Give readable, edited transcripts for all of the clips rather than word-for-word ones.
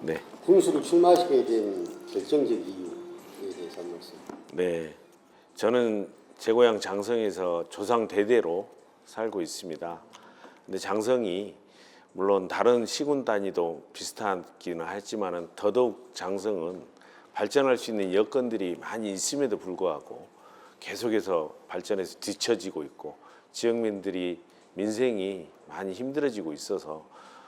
네. 군수를 출마시키게 된 결정적 이유에 대해서 한 말씀. 네. 저는 제 고향 장성에서 조상 대대로 살고 있습니다. 근데 장성이 물론 다른 시군 단위도 비슷하기는 하지만은 더더욱 장성은 발전할 수 있는 여건들이 많이 있음에도 불구하고 계속해서 발전해서 뒤처지고 있고 지역민들이 민생이 많이 힘들어지고 있어서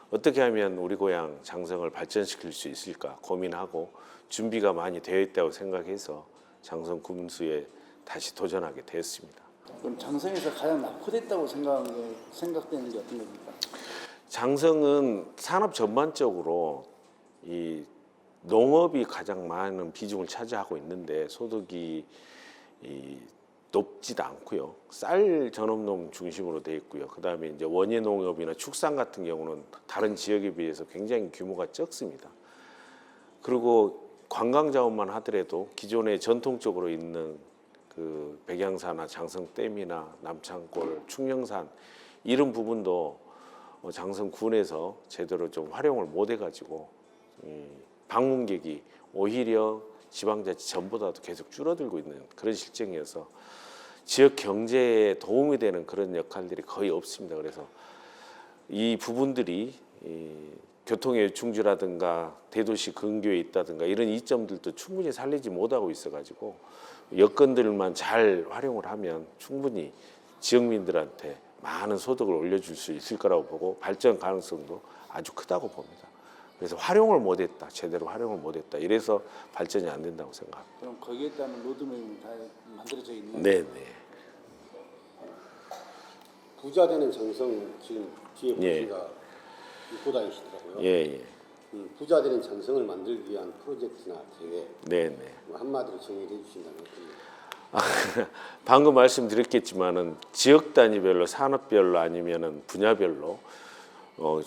어떻게 하면 우리 고향 장성을 발전시킬 수 있을까 고민하고 준비가 많이 되어 있다고 생각해서 장성 군수에 다시 도전하게 되었습니다. 그럼 장성에서 가장 낙후됐다고 생각되는 게 어떤 겁니까? 장성은 산업 전반적으로 이 농업이 가장 많은 비중을 차지하고 있는데 소득이 높지도 않고요. 쌀 전업농 중심으로 돼 있고요. 그다음에 이제 원예 농업이나 축산 같은 경우는 다른 지역에 비해서 굉장히 규모가 적습니다. 그리고 관광 자원만 하더라도 기존에 전통적으로 있는 그 백양사나 장성댐이나 남창골, 충령산 이런 부분도 장성군에서 제대로 좀 활용을 못 해가지고 방문객이 오히려 지방자치 전보다도 계속 줄어들고 있는 그런 실정이어서 지역 경제에 도움이 되는 그런 역할들이 거의 없습니다. 그래서 이 부분들이 교통의 요충지라든가 대도시 근교에 있다든가 이런 이점들도 충분히 살리지 못하고 있어가지고 여건들만 잘 활용을 하면 충분히 지역민들한테 많은 소득을 올려줄 수 있을 거라고 보고 발전 가능성도 아주 크다고 봅니다. 그래서 활용을 못했다, 제대로 활용을 못했다. 이래서 발전이 안 된다고 생각합니다. 그럼 거기에 따른 로드맵이 다 만들어져 있는. 네. 부자 되는 장성 지금 뒤에 예. 보시가 입고 다니시더라고요. 예. 부자 되는 장성을 만들기 위한 프로젝트나 계획 네. 뭐 한마디로 정리해 주신다면 방금 말씀드렸겠지만은 지역 단위별로 산업별로 아니면은 분야별로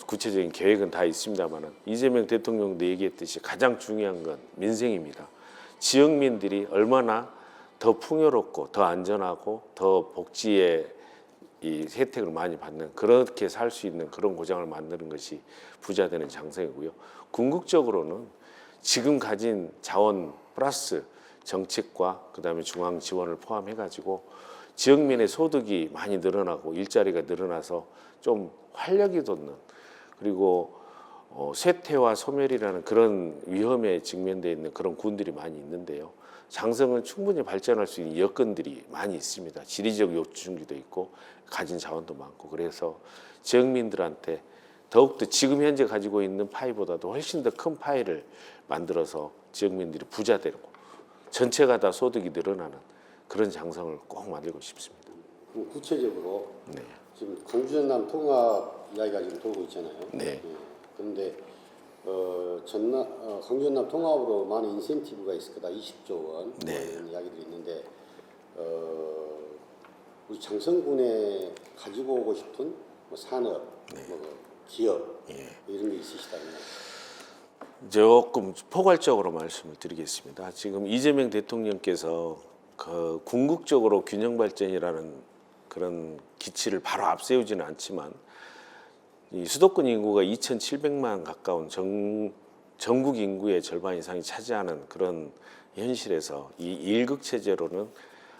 구체적인 계획은 다 있습니다만은 이재명 대통령도 얘기했듯이 가장 중요한 건 민생입니다. 지역민들이 얼마나 더 풍요롭고 더 안전하고 더 복지의 이 혜택을 많이 받는 그렇게 살 수 있는 그런 고장을 만드는 것이 부자 되는 장성이고요. 궁극적으로는 지금 가진 자원 플러스 정책과 그다음에 중앙 지원을 포함해 가지고 지역민의 소득이 많이 늘어나고 일자리가 늘어나서 좀 활력이 돋는 그리고 쇠퇴와 소멸이라는 그런 위험에 직면되어 있는 그런 군들이 많이 있는데요. 장성은 충분히 발전할 수 있는 여건들이 많이 있습니다. 지리적 요충지도 있고 가진 자원도 많고 그래서 지역민들한테 더욱더 지금 현재 가지고 있는 파이보다도 훨씬 더 큰 파이를 만들어서 지역민들이 부자 되고 전체가 다 소득이 늘어나는 그런 장성을 꼭 만들고 싶습니다. 구체적으로 네. 지금 광주 전남 통합 이야기가 지금 돌고 있잖아요. 네. 그런데 광주 전남 통합으로 많은 인센티브가 있을 거다. 20조 원 네. 이런 이야기들이 있는데 우리 장성군에 가지고 오고 싶은 뭐 산업, 뭐 기업 이런 게 있으시다면 조금 포괄적으로 말씀을 드리겠습니다. 지금 이재명 대통령께서 그 궁극적으로 균형 발전이라는 그런 기치를 바로 앞세우지는 않지만 이 수도권 인구가 2,700만 가까운 전국 인구의 절반 이상이 차지하는 그런 현실에서 이 일극 체제로는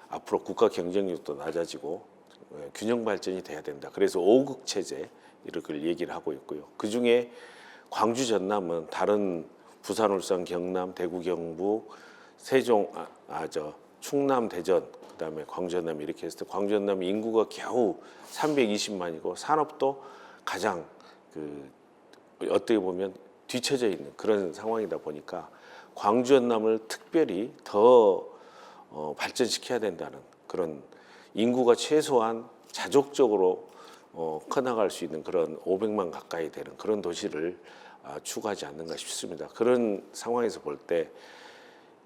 앞으로 국가 경쟁력도 낮아지고 균형 발전이 돼야 된다. 그래서 5극 체제 이렇게 얘기를 하고 있고요. 그 중에 광주 전남은 다른 부산, 울산, 경남, 대구, 경북, 세종, 충남, 대전, 그다음에 광주 전남 이렇게 했을 때 광주 전남 인구가 겨우 320만이고 산업도 가장 어떻게 보면 뒤처져 있는 그런 상황이다 보니까 광주 전남을 특별히 더 발전시켜야 된다는 그런 인구가 최소한 자족적으로 커나갈 수 있는 그런 500만 가까이 되는 그런 도시를 추구하지 않는가 싶습니다. 그런 상황에서 볼 때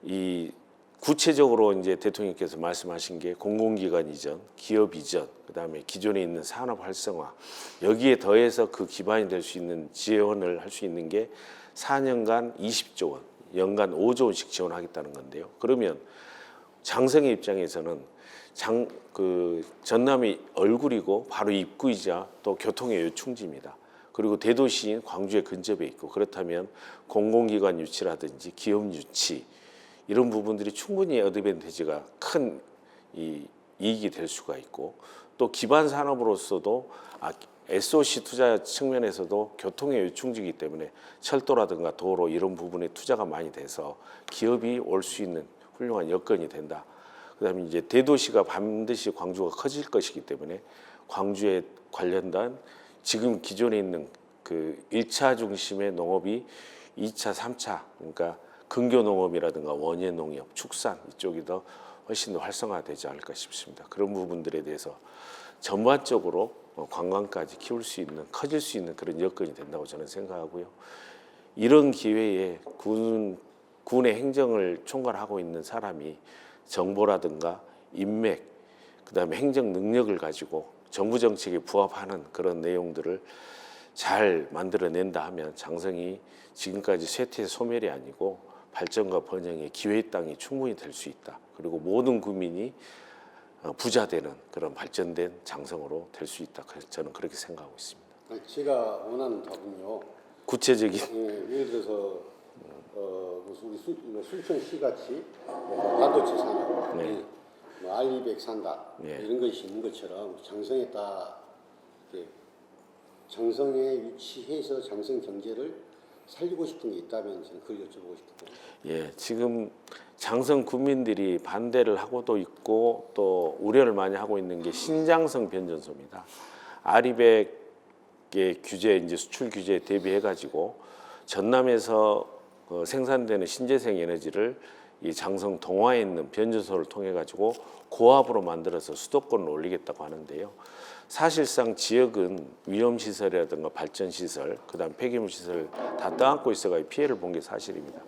이 구체적으로 이제 대통령께서 말씀하신 게 공공기관 이전, 기업 이전, 그다음에 기존에 있는 산업 활성화 여기에 더해서 그 기반이 될 수 있는 지원을 할 수 있는 게 4년간 20조 원, 연간 5조 원씩 지원하겠다는 건데요. 그러면 장성의 입장에서는 전남이 얼굴이고 바로 입구이자 또 교통의 요충지입니다. 그리고 대도시인 광주에 근접해 있고 그렇다면 공공기관 유치라든지 기업 유치 이런 부분들이 충분히 어드밴티지가 큰 이익이 될 수가 있고 또 기반 산업으로서도 SOC 투자 측면에서도 교통의 요충지이기 때문에 철도라든가 도로 이런 부분에 투자가 많이 돼서 기업이 올 수 있는 훌륭한 여건이 된다. 그다음에 이제 대도시가 반드시 광주가 커질 것이기 때문에 광주에 관련된 지금 기존에 있는 그 1차 중심의 농업이 2차, 3차 그러니까 근교 농업이라든가 원예 농업, 축산 이쪽이 더 훨씬 더 활성화되지 않을까 싶습니다. 그런 부분들에 대해서 전반적으로 관광까지 키울 수 있는 커질 수 있는 그런 여건이 된다고 저는 생각하고요. 이런 기회에 군의 행정을 총괄하고 있는 사람이 정보라든가 인맥, 그다음에 행정 능력을 가지고 정부 정책에 부합하는 그런 내용들을 잘 만들어낸다 하면 장성이 지금까지 쇠퇴 소멸이 아니고 발전과 번영의 기회의 땅이 충분히 될 수 있다. 그리고 모든 국민이 부자되는 그런 발전된 장성으로 될 수 있다. 저는 그렇게 생각하고 있습니다. 제가 원하는 답은요. 구체적인 예를 들어서 무슨 우리 순천시 같이 반도체 산업, 네. 뭐 알리백 산다 네. 이런 것이 있는 것처럼 장성에 딱 이렇게 장성에 유치해서 장성 경제를 살리고 싶은 게 있다면 저는 그걸 여쭤보고 싶거든요. 예, 지금 장성 국민들이 반대를 하고도 있고 또 우려를 많이 하고 있는 게 신장성 변전소입니다. 아리백의 규제 이제 수출 규제에 대비해 가지고 전남에서 생산되는 신재생 에너지를 이 장성 동화에 있는 변전소를 통해 가지고 고압으로 만들어서 수도권을 올리겠다고 하는데요. 사실상 지역은 위험시설이라든가 발전시설, 그다음 폐기물시설 다 떠안고 있어가 피해를 본 게 사실입니다.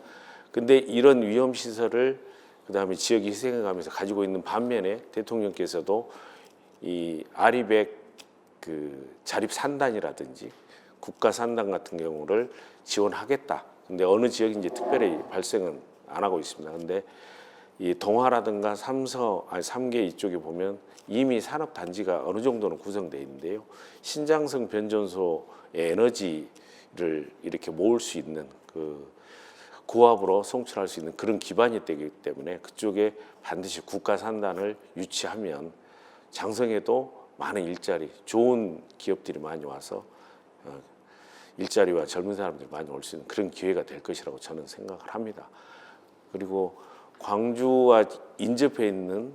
근데 이런 위험시설을 그다음에 지역이 희생해가면서 가지고 있는 반면에 대통령께서도 이 아리백 그 자립 산단이라든지 국가 산단 같은 경우를 지원하겠다. 근데 어느 지역인지 특별히 발생은 안 하고 있습니다. 근데 이 동화라든가 삼계 이쪽에 보면 이미 산업 단지가 어느 정도는 구성되어 있는데요. 신장성 변전소의 에너지를 이렇게 모을 수 있는 그 고압으로 송출할 수 있는 그런 기반이 되기 때문에 그쪽에 반드시 국가 산단을 유치하면 장성에도 많은 일자리, 좋은 기업들이 많이 와서 일자리와 젊은 사람들이 많이 올 수 있는 그런 기회가 될 것이라고 저는 생각을 합니다. 그리고 광주와 인접해 있는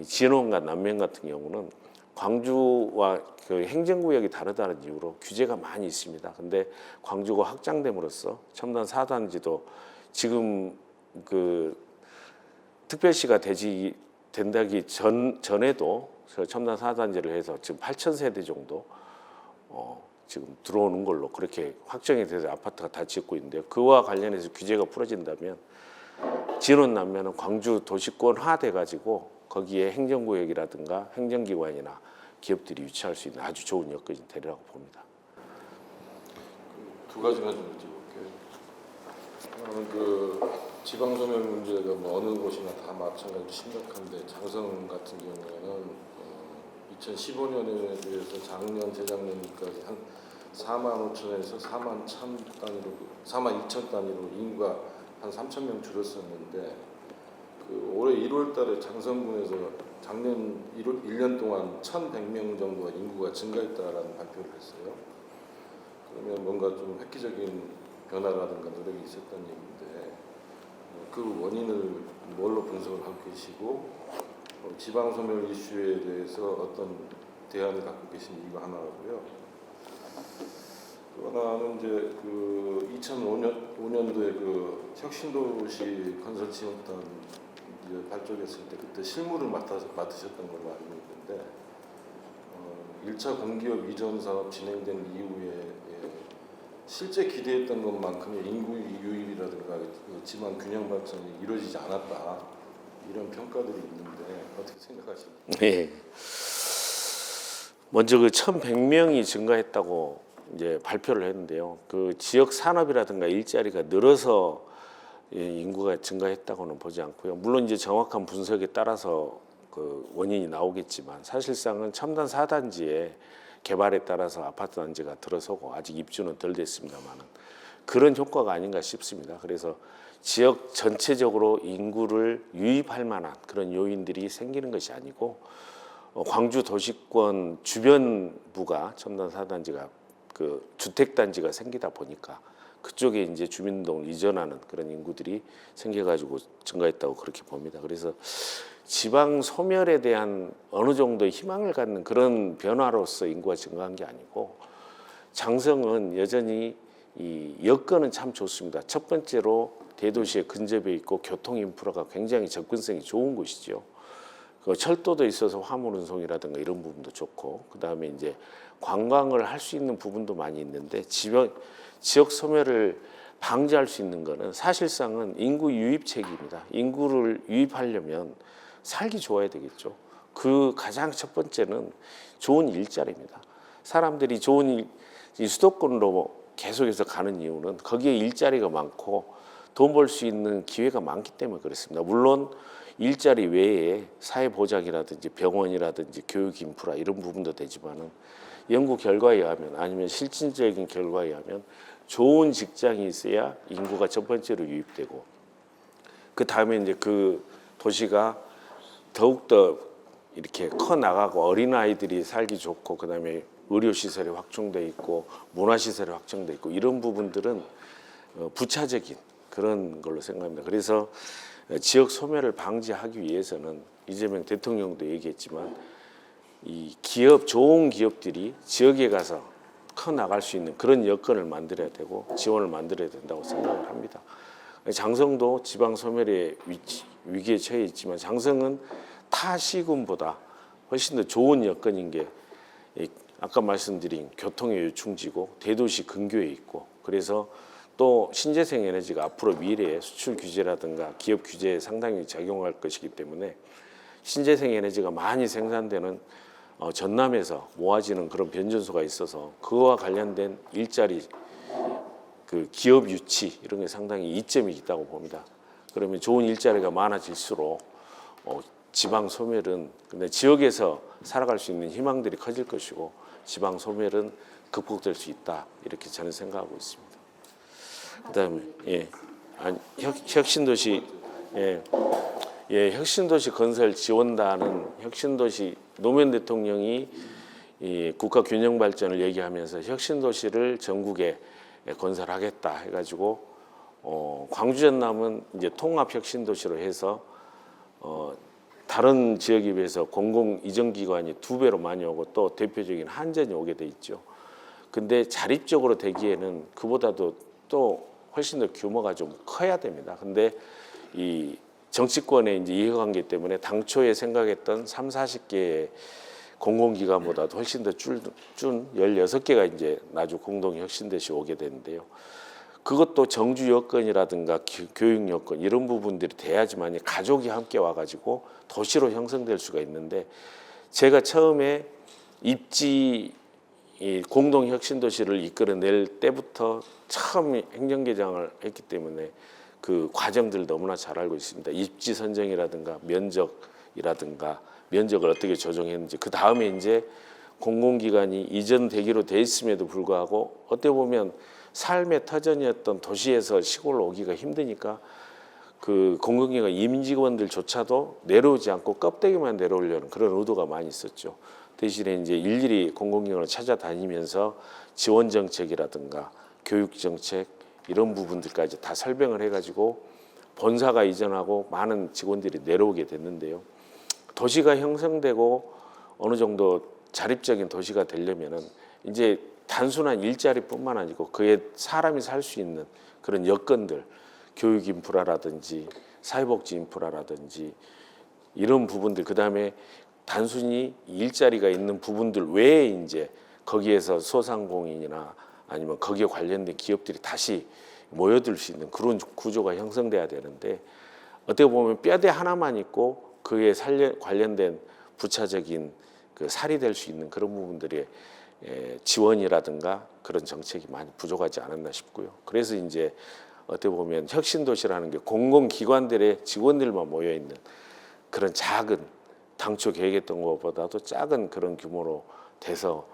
진원과 남면 같은 경우는 광주와 그 행정구역이 다르다는 이유로 규제가 많이 있습니다. 근데 광주가 확장됨으로써 첨단 4단지도 지금 그 특별시가 된다기 전에도 첨단 4단지를 해서 지금 8,000세대 정도 지금 들어오는 걸로 그렇게 확정이 돼서 아파트가 다 짓고 있는데요. 그와 관련해서 규제가 풀어진다면 진원 남면은 광주 도시권화 돼가지고 거기에 행정구역이라든가 행정기관이나 기업들이 유치할 수 있는 아주 좋은 여건이 되리라고 봅니다. 두 가지만 좀 여쭤볼게요. 저는 그 지방소멸 문제가 뭐 어느 곳이나 다 마찬가지로 심각한데 장성 같은 경우에는 2015년에 비해서 작년 재작년까지 한 4만 5천에서 4만 1천 단위로 4만 2천 단위로 인구가 한 3천 명 줄었었는데 그 올해 1월달에 장성군에서 작년 1년 동안 1,100명 정도가 인구가 증가했다라는 발표를 했어요. 그러면 뭔가 좀 획기적인 변화라든가 노력이 있었다는 얘기인데 그 원인을 뭘로 분석을 하고 계시고 지방소멸 이슈에 대해서 어떤 대안을 갖고 계신지 이거 하나고요. 또 하나는 이제 그 2005년도에 그 혁신도시 건설지원단 이제 발족했을 때 그때 실무를 맡으셨던 걸로 알고 있는데 1차 공기업 이전 사업 진행된 이후에 실제 기대했던 것만큼의 인구 유입이라든가 지방 균형 발전이 이루어지지 않았다 이런 평가들이 있는데 어떻게 생각하십니까? 네. 먼저 그 1,100명이 증가했다고 이제 발표를 했는데요. 그 지역 산업이라든가 일자리가 늘어서 인구가 증가했다고는 보지 않고요. 물론 이제 정확한 분석에 따라서 그 원인이 나오겠지만 사실상은 첨단 4단지에 개발에 따라서 아파트 단지가 들어서고 아직 입주는 덜 됐습니다만은 그런 효과가 아닌가 싶습니다. 그래서 지역 전체적으로 인구를 유입할 만한 그런 요인들이 생기는 것이 아니고 광주 도시권 주변부가 첨단 4단지가 그 주택 단지가 생기다 보니까 그쪽에 이제 주민등록을 이전하는 그런 인구들이 생겨가지고 증가했다고 그렇게 봅니다. 그래서 지방 소멸에 대한 어느 정도의 희망을 갖는 그런 변화로서 인구가 증가한 게 아니고 장성은 여전히 이 여건은 참 좋습니다. 첫 번째로 대도시에 근접해 있고 교통 인프라가 굉장히 접근성이 좋은 곳이죠. 그 철도도 있어서 화물 운송이라든가 이런 부분도 좋고 그다음에 이제 관광을 할 수 있는 부분도 많이 있는데 지역 소멸을 방지할 수 있는 거는 사실상은 인구 유입책입니다. 인구를 유입하려면 살기 좋아야 되겠죠. 그 가장 첫 번째는 좋은 일자리입니다. 사람들이 좋은 이 수도권으로 계속해서 가는 이유는 거기에 일자리가 많고 돈 벌 수 있는 기회가 많기 때문에 그렇습니다. 물론 일자리 외에 사회보장이라든지 병원이라든지 교육 인프라 이런 부분도 되지만은 연구 결과에 의하면 아니면 실질적인 결과에 의하면 좋은 직장이 있어야 인구가 첫 번째로 유입되고 그 다음에 이제 그 도시가 더욱더 이렇게 커 나가고 어린 아이들이 살기 좋고 그 다음에 의료 시설이 확충돼 있고 문화 시설이 확충돼 있고 이런 부분들은 부차적인 그런 걸로 생각합니다. 그래서 지역 소멸을 방지하기 위해서는 이재명 대통령도 얘기했지만 이 기업 좋은 기업들이 지역에 가서 커 나갈 수 있는 그런 여건을 만들어야 되고 지원을 만들어야 된다고 생각을 합니다. 장성도 지방 소멸의 위기에 처해 있지만 장성은 타 시군보다 훨씬 더 좋은 여건인 게 아까 말씀드린 교통의 요충지고 대도시 근교에 있고 그래서 또 신재생 에너지가 앞으로 미래에 수출 규제라든가 기업 규제에 상당히 작용할 것이기 때문에 신재생 에너지가 많이 생산되는 전남에서 모아지는 그런 변전소가 있어서 그와 관련된 일자리 그 기업 유치 이런 게 상당히 이점이 있다고 봅니다. 그러면 좋은 일자리가 많아질수록 지방 소멸은 근데 지역에서 살아갈 수 있는 희망들이 커질 것이고 지방 소멸은 극복될 수 있다 이렇게 저는 생각하고 있습니다. 그다음에 혁신도시 혁신도시 건설 지원단은 혁신도시 노무현 대통령이 이 국가 균형 발전을 얘기하면서 혁신도시를 전국에 건설하겠다 해가지고 광주 전남은 이제 통합 혁신도시로 해서 다른 지역에 비해서 공공 이전기관이 2배로 많이 오고 또 대표적인 한전이 오게 돼 있죠. 근데 자립적으로 되기에는 그보다도 또 훨씬 더 규모가 좀 커야 됩니다. 근데 이 정치권의 이제 이해관계 때문에 당초에 생각했던 3, 40개의 공공기관보다도 훨씬 더 준 16개가 이제 나주 공동혁신도시 오게 되는데요. 그것도 정주 여건이라든가 교육 여건 이런 부분들이 돼야지만 가족이 함께 와가지고 도시로 형성될 수가 있는데 제가 처음에 입지 공동혁신도시를 이끌어낼 때부터 처음 행정개장을 했기 때문에 그 과정들 너무나 잘 알고 있습니다. 입지 선정이라든가 면적이라든가 면적을 어떻게 조정했는지 그 다음에 이제 공공기관이 이전되기로 돼 있음에도 불구하고 어떻게 보면 삶의 터전이었던 도시에서 시골로 오기가 힘드니까 그 공공기관 임직원들조차도 내려오지 않고 껍데기만 내려오려는 그런 의도가 많이 있었죠. 대신에 이제 일일이 공공기관을 찾아다니면서 지원 정책이라든가 교육 정책 이런 부분들까지 다 설명을 해가지고 본사가 이전하고 많은 직원들이 내려오게 됐는데요. 도시가 형성되고 어느 정도 자립적인 도시가 되려면은 이제 단순한 일자리뿐만 아니고 그에 사람이 살 수 있는 그런 여건들, 교육 인프라라든지 사회복지 인프라라든지 이런 부분들 그다음에 단순히 일자리가 있는 부분들 외에 이제 거기에서 소상공인이나 아니면 거기에 관련된 기업들이 다시 모여들 수 있는 그런 구조가 형성돼야 되는데 어떻게 보면 뼈대 하나만 있고 그에 관련된 부차적인 그 살이 될 수 있는 그런 부분들의 지원이라든가 그런 정책이 많이 부족하지 않았나 싶고요. 그래서 이제 어떻게 보면 혁신도시라는 게 공공기관들의 직원들만 모여 있는 그런 작은 당초 계획했던 것보다도 작은 그런 규모로 돼서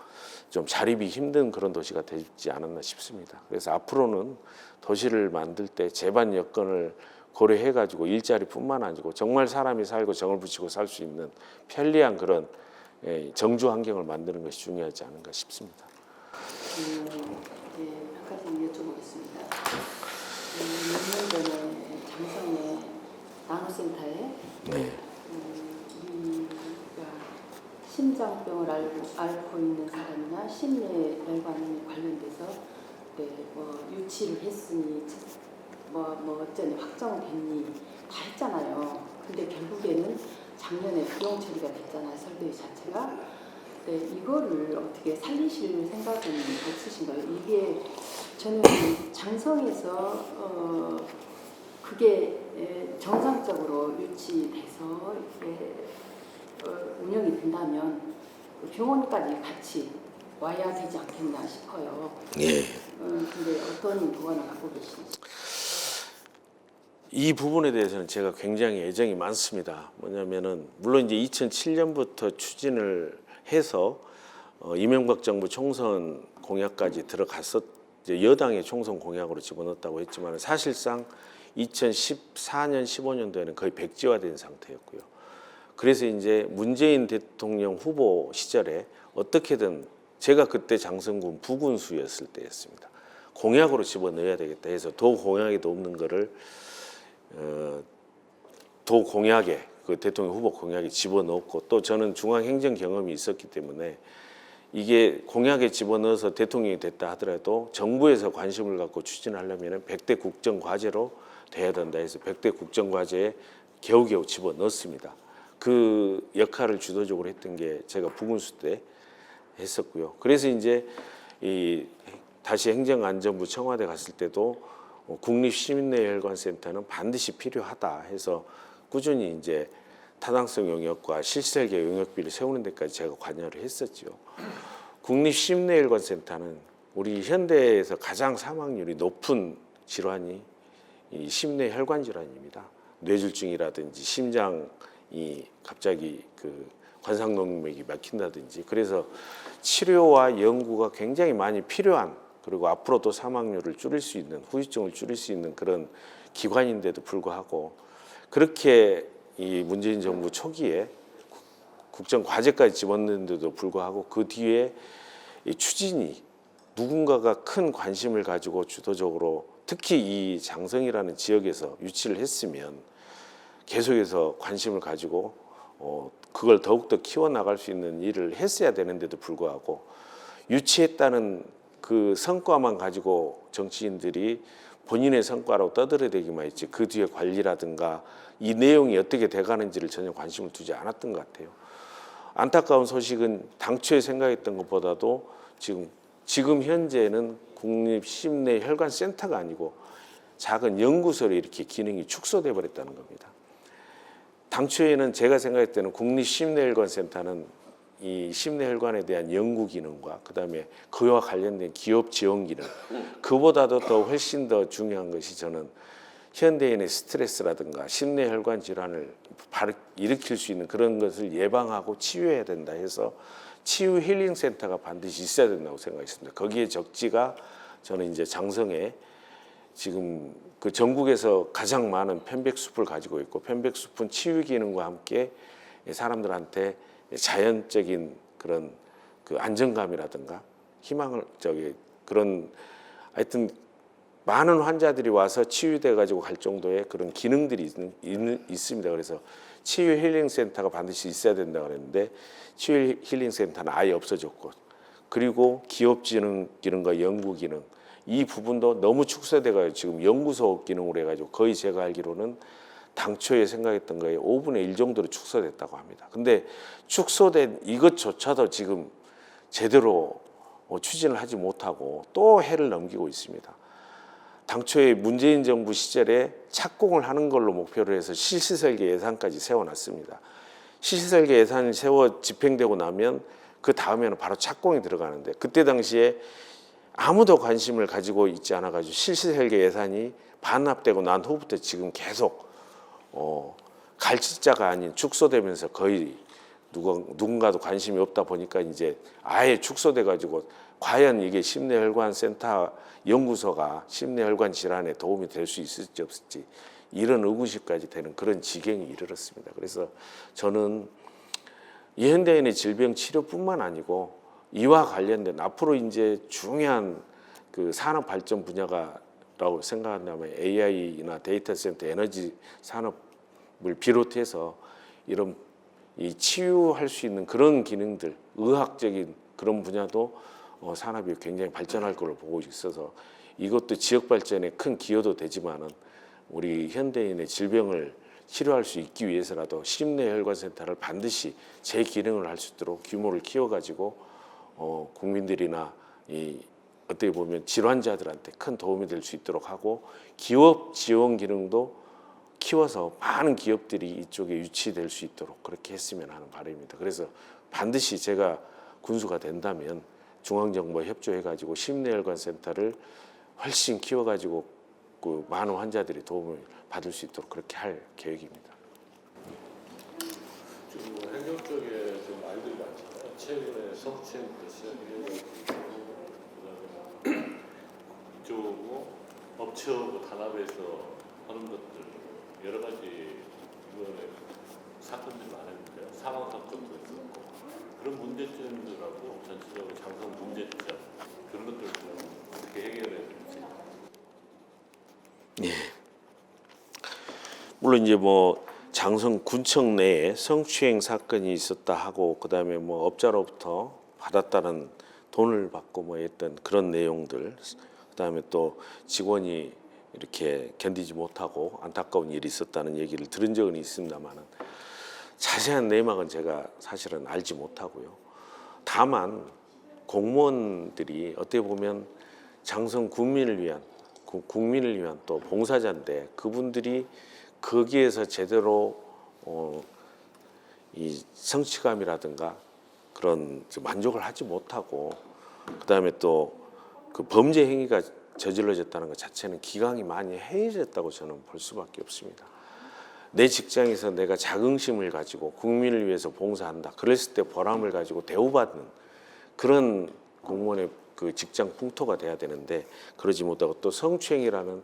좀 자립이 힘든 그런 도시가 되지 않았나 싶습니다. 그래서 앞으로는 도시를 만들 때 제반 여건을 고려해 가지고 일자리뿐만 아니고 정말 사람이 살고 정을 붙이고 살 수 있는 편리한 그런 정주 환경을 만드는 것이 중요하지 않은가 싶습니다. 한 가지 여쭤보겠습니다. 몇 년 전에 장성의 나노센터에 심장병을 앓고 있는 사람이나 심뇌혈관 관련돼서 유치를 했으니 어쩌니 확정됐니 다 했잖아요. 근데 결국에는 작년에 부용 처리가 됐잖아요. 설비 자체가. 이거를 어떻게 살리실 생각은 없으신가요? 이게 저는 장성에서 그게 정상적으로 유치돼서 이렇게 운영이 된다면 병원까지 같이 와야 되지 않겠나 싶어요. 예. 근데 어떤 보관을 갖고 계신지. 이 부분에 대해서는 제가 굉장히 애정이 많습니다. 뭐냐면은 물론 이제 2007년부터 추진을 해서 이명박 정부 총선 공약까지 들어갔었 이제 여당의 총선 공약으로 집어넣었다고 했지만 사실상 2014년 15년도에는 거의 백지화된 상태였고요. 그래서 이제 문재인 대통령 후보 시절에 어떻게든 제가 그때 장성군 부군수였을 때였습니다. 공약으로 집어넣어야 되겠다 해서 도 공약에도 없는 거를 도 공약에 그 대통령 후보 공약에 집어넣었고 또 저는 중앙행정 경험이 있었기 때문에 이게 공약에 집어넣어서 대통령이 됐다 하더라도 정부에서 관심을 갖고 추진하려면 100대 국정과제로 돼야 된다 해서 100대 국정과제에 겨우겨우 집어넣었습니다. 그 역할을 주도적으로 했던 게 제가 부군수 때 했었고요. 그래서 이제 다시 행정안전부 청와대 갔을 때도 국립시민내혈관센터는 반드시 필요하다 해서 꾸준히 이제 타당성 영역과 실설계 영역비를 세우는 데까지 제가 관여를 했었죠. 국립심내혈관센터는 우리 현대에서 가장 사망률이 높은 질환이 이 심내혈관 질환입니다. 뇌졸중이라든지 심장이 갑자기 그 관상동맥이 막힌다든지 그래서 치료와 연구가 굉장히 많이 필요한 그리고 앞으로도 사망률을 줄일 수 있는 후유증을 줄일 수 있는 그런 기관인데도 불구하고 그렇게 이 문재인 정부 초기에 국정과제까지 집어넣는데도 불구하고 그 뒤에 이 추진이 누군가가 큰 관심을 가지고 주도적으로 특히 이 장성이라는 지역에서 유치를 했으면 계속해서 관심을 가지고 그걸 더욱더 키워나갈 수 있는 일을 했어야 되는데도 불구하고 유치했다는 그 성과만 가지고 정치인들이 본인의 성과로 떠들어대기만 했지 그 뒤에 관리라든가 이 내용이 어떻게 돼가는지를 전혀 관심을 두지 않았던 것 같아요. 안타까운 소식은 당초에 생각했던 것보다도 지금 현재는 국립심내혈관센터가 아니고 작은 연구소로 이렇게 기능이 축소돼 버렸다는 겁니다. 당초에는 제가 생각할 때는 국립심내혈관센터는 이 심내혈관에 대한 연구 기능과 그다음에 그와 관련된 기업 지원 기능 그보다도 더 훨씬 더 중요한 것이 저는 현대인의 스트레스라든가 심내혈관 질환을 일으킬 수 있는 그런 것을 예방하고 치유해야 된다 해서 치유 힐링 센터가 반드시 있어야 된다고 생각했습니다. 거기에 적지가 저는 이제 장성에 지금 그 전국에서 가장 많은 편백숲을 가지고 있고 편백숲은 치유 기능과 함께 사람들한테 자연적인 그런 그 안정감이라든가 희망을 그런 하여튼 많은 환자들이 와서 치유돼 가지고 갈 정도의 그런 기능들이 있습니다. 그래서 치유 힐링 센터가 반드시 있어야 된다 그랬는데 치유 힐링 센터는 아예 없어졌고 그리고 기업 지능 기능과 연구 기능 이 부분도 너무 축소돼 가지고 지금 연구소 기능으로 해 가지고 거의 제가 알기로는 당초에 생각했던 거에 5분의 1 정도로 축소됐다고 합니다. 근데 축소된 이것조차도 지금 제대로 추진을 하지 못하고 또 해를 넘기고 있습니다. 당초에 문재인 정부 시절에 착공을 하는 걸로 목표로 해서 실시설계 예산까지 세워놨습니다. 실시설계 예산을 세워 집행되고 나면 그 다음에는 바로 착공이 들어가는데 그때 당시에 아무도 관심을 가지고 있지 않아가지고 실시설계 예산이 반납되고 난 후부터 지금 계속 갈치자가 아닌 축소되면서 거의 누군가도 관심이 없다 보니까 이제 아예 축소돼 가지고 과연 이게 심내혈관 센터 연구소가 심내혈관 질환에 도움이 될 수 있을지 없을지 이런 의구심까지 되는 그런 지경에 이르렀습니다. 그래서 저는 이 현대인의 질병 치료뿐만 아니고 이와 관련된 앞으로 이제 중요한 그 산업 발전 분야가라고 생각한다면 AI나 데이터 센터, 에너지 산업을 비롯해서 이런 이 치유할 수 있는 그런 기능들, 의학적인 그런 분야도 산업이 굉장히 발전할 걸로 보고 있어서 이것도 지역 발전에 큰 기여도 되지만은 우리 현대인의 질병을 치료할 수 있기 위해서라도 심내혈관센터를 반드시 제 기능을 할 수 있도록 규모를 키워가지고 국민들이나 이 어떻게 보면 질환자들한테 큰 도움이 될 수 있도록 하고 기업 지원 기능도 키워서 많은 기업들이 이쪽에 유치될 수 있도록 그렇게 했으면 하는 바람입니다. 그래서 반드시 제가 군수가 된다면 중앙정부와 협조해가지고 심내혈관센터를 훨씬 키워가지고 그 많은 환자들이 도움을 받을 수 있도록 그렇게 할 계획입니다. 지금 행정 쪽에 좀 말들이 많잖아요. 최근에 성추행부터 시작해서 그다음에 이쪽하고 업체하고 단합해서 하는 것들 여러 가지 이번에 사건들이 많았는데요. 사망 사건도 있었고 그런 문제점들하고 전체적으로 장성 문제점 그런 것들을 좀 어떻게 해결해야 될지. 예. 물론 이제 뭐 장성군청 내에 성추행 사건이 있었다 하고 그다음에 뭐 업자로부터 받았다는 돈을 받고 뭐 했던 그런 내용들, 그다음에 또 직원이 이렇게 견디지 못하고 안타까운 일이 있었다는 얘기를 들은 적은 있습니다만은 자세한 내막은 제가 사실은 알지 못하고요. 다만 공무원들이 어떻게 보면 장성 국민을 위한 또 봉사자인데 그분들이 거기에서 제대로 이 성취감이라든가 그런 만족을 하지 못하고 그다음에 또 그 범죄 행위가 저질러졌다는 것 자체는 기강이 많이 해이해졌다고 저는 볼 수밖에 없습니다. 내 직장에서 내가 자긍심을 가지고 국민을 위해서 봉사한다. 그랬을 때 보람을 가지고 대우받는 그런 공무원의 그 직장 풍토가 돼야 되는데 그러지 못하고 또 성추행이라는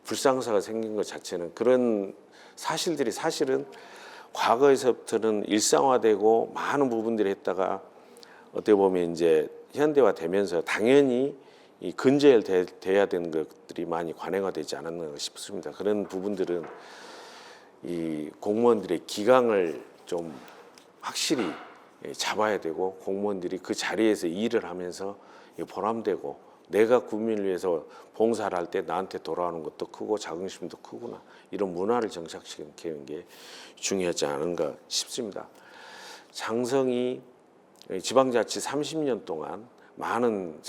불상사가 생긴 것 자체는 그런 사실들이 사실은 과거에서부터는 일상화되고 많은 부분들이 했다가 어떻게 보면 이제 현대화되면서 당연히 이 근절돼야 되는 것들이 많이 관행화되지 않았나 싶습니다. 그런 부분들은 이 공무원들의 기강을 좀 확실히 잡아야 되고 공무원들이 그 자리에서 일을 하면서 보람되고 내가 국민을 위해서 봉사를 할 때 나한테 돌아오는 것도 크고 자긍심도 크구나 이런 문화를 정착시키는 게 중요하지 않은가 싶습니다. 장성이 지방자치 30년 동안 많은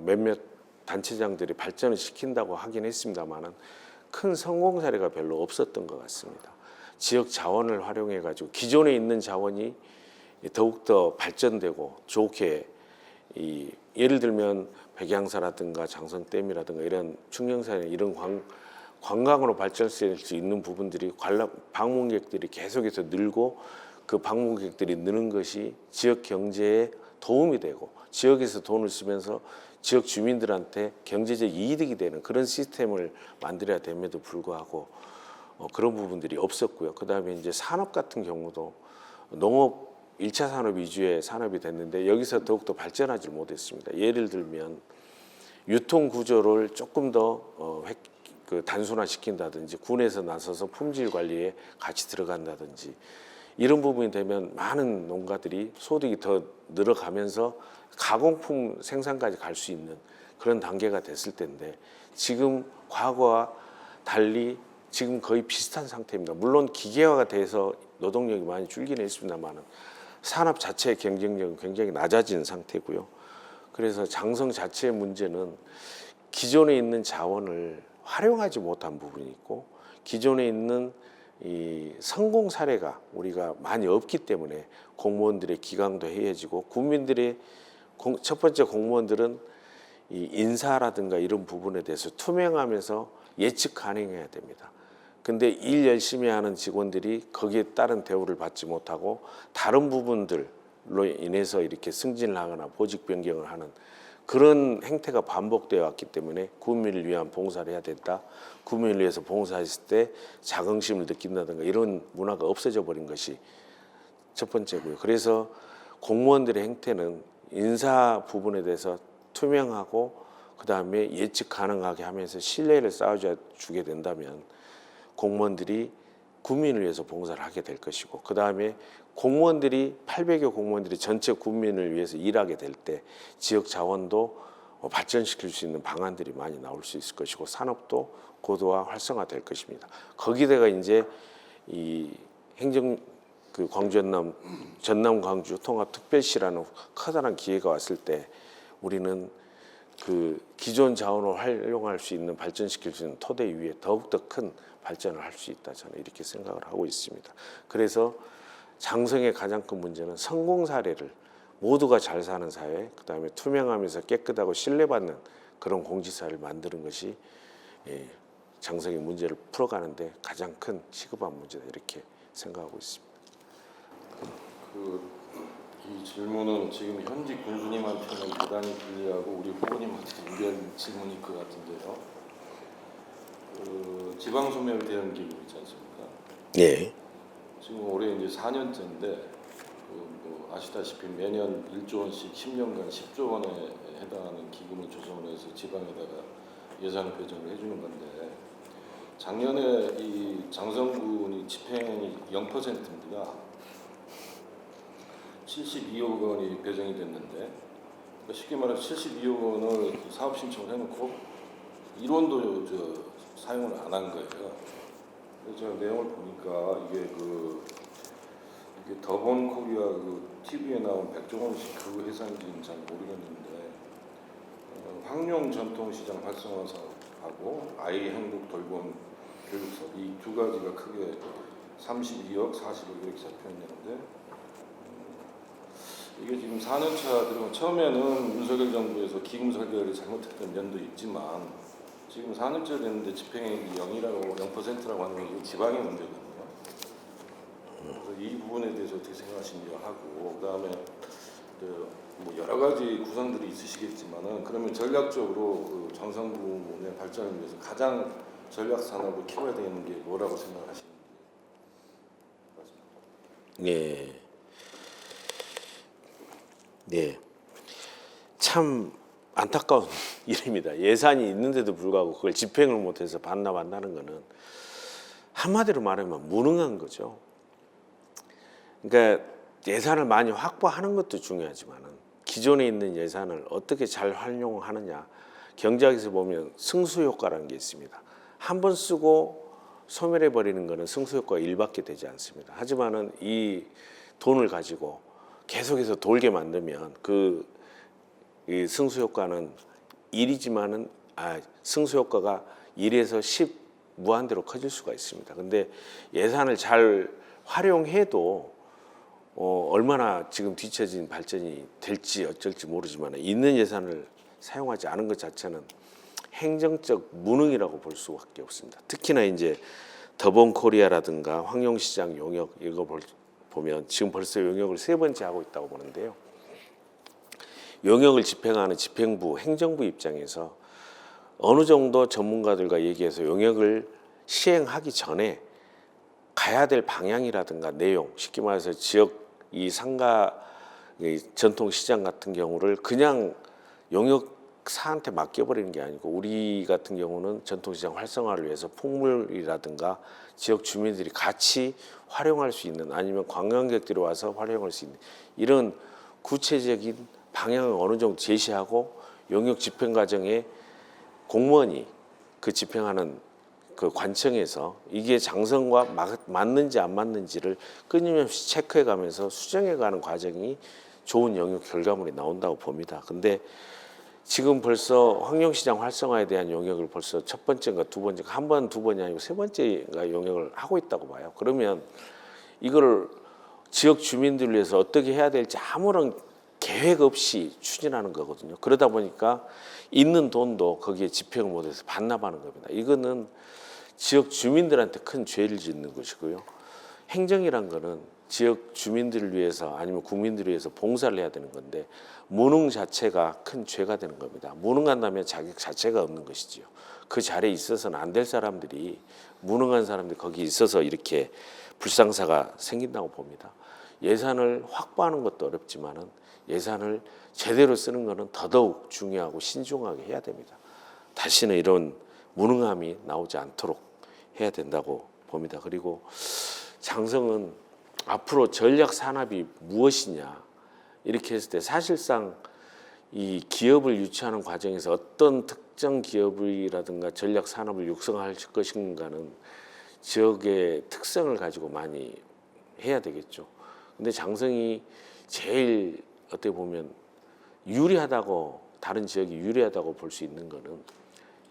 몇몇 단체장들이 발전을 시킨다고 하긴 했습니다만은 큰 성공 사례가 별로 없었던 것 같습니다. 지역 자원을 활용해 가지고 기존에 있는 자원이 더욱더 발전되고 좋게 예를 들면 백양사라든가 장성댐이라든가 이런 충령산에 이런 관광으로 발전될 수 있는 부분들이 방문객들이 계속해서 늘고 그 방문객들이 느는 것이 지역 경제에 도움이 되고 지역에서 돈을 쓰면서 지역 주민들한테 경제적 이득이 되는 그런 시스템을 만들어야 됨에도 불구하고 그런 부분들이 없었고요. 그다음에 이제 산업 같은 경우도 농업 1차 산업 위주의 산업이 됐는데 여기서 더욱더 발전하지 못했습니다. 예를 들면 유통 구조를 조금 더 단순화시킨다든지 군에서 나서서 품질 관리에 같이 들어간다든지 이런 부분이 되면 많은 농가들이 소득이 더 늘어가면서 가공품 생산까지 갈 수 있는 그런 단계가 됐을 텐데 지금 과거와 달리 지금 거의 비슷한 상태입니다. 물론 기계화가 돼서 노동력이 많이 줄긴 했습니다만 산업 자체의 경쟁력은 굉장히 낮아진 상태고요. 그래서 장성 자체의 문제는 기존에 있는 자원을 활용하지 못한 부분이 있고 기존에 있는 이 성공 사례가 우리가 많이 없기 때문에 공무원들의 기강도 해야지고 국민들의 첫 번째 공무원들은 이 인사라든가 이런 부분에 대해서 투명하면서 예측 가능해야 됩니다. 근데 일 열심히 하는 직원들이 거기에 따른 대우를 받지 못하고 다른 부분들로 인해서 이렇게 승진을 하거나 보직 변경을 하는 그런 행태가 반복되어 왔기 때문에 국민을 위한 봉사를 해야 된다. 국민을 위해서 봉사했을 때 자긍심을 느낀다든가 이런 문화가 없어져 버린 것이 첫 번째고요. 그래서 공무원들의 행태는 인사 부분에 대해서 투명하고 그다음에 예측 가능하게 하면서 신뢰를 쌓아주게 된다면 공무원들이 국민을 위해서 봉사를 하게 될 것이고 그다음에 공무원들이 800여 공무원들이 전체 국민을 위해서 일하게 될 때 지역 자원도 발전시킬 수 있는 방안들이 많이 나올 수 있을 것이고 산업도 고도화 활성화될 것입니다. 거기다가 이제 이 행정 그 전남 광주 통합특별시라는 커다란 기회가 왔을 때 우리는 그 기존 자원을 활용할 수 있는 발전시킬 수 있는 토대 위에 더욱더 큰 발전을 할 수 있다 저는 이렇게 생각을 하고 있습니다. 그래서 장성의 가장 큰 문제는 성공 사례를 모두가 잘 사는 사회, 그다음에 투명하면서 깨끗하고 신뢰받는 그런 공지사를 만드는 것이 장성의 문제를 풀어가는데 가장 큰 시급한 문제다 이렇게 생각하고 있습니다. 이 질문은 지금 현직 군수님한테는 대단히 불리하고 우리 후보님한테 유리한 질문일 것 같은데요. 지방소멸 대응 기금 있지 않습니까? 네. 지금 올해 이제 4년째인데 뭐 아시다시피 매년 1조 원씩 10년간 10조 원에 해당하는 기금을 조성을 해서 지방에다가 예산을 배정을 해주는 건데 작년에 이 장성군이 집행이 0%입니다. 72억 원이 배정이 됐는데 그러니까 쉽게 말해서 72억 원을 사업 신청을 해놓고 1원도 사용을 안 한 거예요. 그래서 제가 내용을 보니까 이게 더본 코리아 그 TV에 나온 백종원 씨 그 회사인지는 잘 모르겠는데 황룡 전통시장 활성화 사업하고 아이 행복 돌봄 교육 사업 이 두 가지가 크게 32억, 40억 이렇게 잡혀 있는데 이게 지금 4년차 들어간 처음에는 윤석열 정부에서 기금 설계를 잘못했던 면도 있지만 지금 4년째 됐는데 집행액이 0%라고 하는 게 지방의 문제거든요. 그래서 이 부분에 대해서 어떻게 생각하시는지 하고 그다음에 뭐 여러 가지 구상들이 있으시겠지만은 그러면 전략적으로 그 장성군의 발전을 위해서 가장 전략 산업을 키워야 되는 게 뭐라고 생각하시는지 말씀드립니다. 네. 네. 참 안타까운 일입니다. 예산이 있는데도 불구하고 그걸 집행을 못해서 반납한다는 것은 한마디로 말하면 무능한 거죠. 그러니까 예산을 많이 확보하는 것도 중요하지만 기존에 있는 예산을 어떻게 잘 활용하느냐. 경제학에서 보면 승수효과라는 게 있습니다. 한 번 쓰고 소멸해버리는 것은 승수효과가 1밖에 되지 않습니다. 하지만은 이 돈을 가지고 계속해서 돌게 만들면 이 승수효과는 1이지만은 승수효과가 1에서 10 무한대로 커질 수가 있습니다. 근데 예산을 잘 활용해도 얼마나 지금 뒤처진 발전이 될지 어쩔지 모르지만 있는 예산을 사용하지 않은 것 자체는 행정적 무능이라고 볼 수밖에 없습니다. 특히나 이제 더본코리아라든가 황룡시장 용역 이거 보면 지금 벌써 용역을 3번째 하고 있다고 보는데요. 용역을 집행하는 집행부, 행정부 입장에서 어느 정도 전문가들과 얘기해서 용역을 시행하기 전에 가야 될 방향이라든가 내용, 쉽게 말해서 지역 이 상가 전통시장 같은 경우를 그냥 용역사한테 맡겨버리는 게 아니고 우리 같은 경우는 전통시장 활성화를 위해서 풍물이라든가 지역 주민들이 같이 활용할 수 있는 아니면 관광객들이 와서 활용할 수 있는 이런 구체적인 방향을 어느 정도 제시하고 용역 집행 과정에 공무원이 그 집행하는 그 관청에서 이게 장성과 맞는지 안 맞는지를 끊임없이 체크해가면서 수정해가는 과정이 좋은 영역 결과물이 나온다고 봅니다. 근데 지금 벌써 황룡시장 활성화에 대한 용역을 벌써 첫 번째인가 두 번째인가 한 번, 두 번이 아니고 3번째가 용역을 하고 있다고 봐요. 그러면 이걸 지역 주민들을 위해서 어떻게 해야 될지 아무런 계획 없이 추진하는 거거든요. 그러다 보니까 있는 돈도 거기에 집행을 못해서 반납하는 겁니다. 이거는 지역 주민들한테 큰 죄를 짓는 것이고요. 행정이란 거는 지역 주민들을 위해서 아니면 국민들을 위해서 봉사를 해야 되는 건데 무능 자체가 큰 죄가 되는 겁니다. 무능한다면 자격 자체가 없는 것이지요. 그 자리에 있어서는 안 될 사람들이 무능한 사람들이 거기 있어서 이렇게 불상사가 생긴다고 봅니다. 예산을 확보하는 것도 어렵지만은 예산을 제대로 쓰는 것은 더더욱 중요하고 신중하게 해야 됩니다. 다시는 이런 무능함이 나오지 않도록 해야 된다고 봅니다. 그리고 장성은 앞으로 전략 산업이 무엇이냐 이렇게 했을 때 사실상 이 기업을 유치하는 과정에서 어떤 특정 기업이라든가 전략 산업을 육성할 것인가는 지역의 특성을 가지고 많이 해야 되겠죠. 근데 장성이 제일 어떻게 보면 유리하다고 다른 지역이 유리하다고 볼 수 있는 거는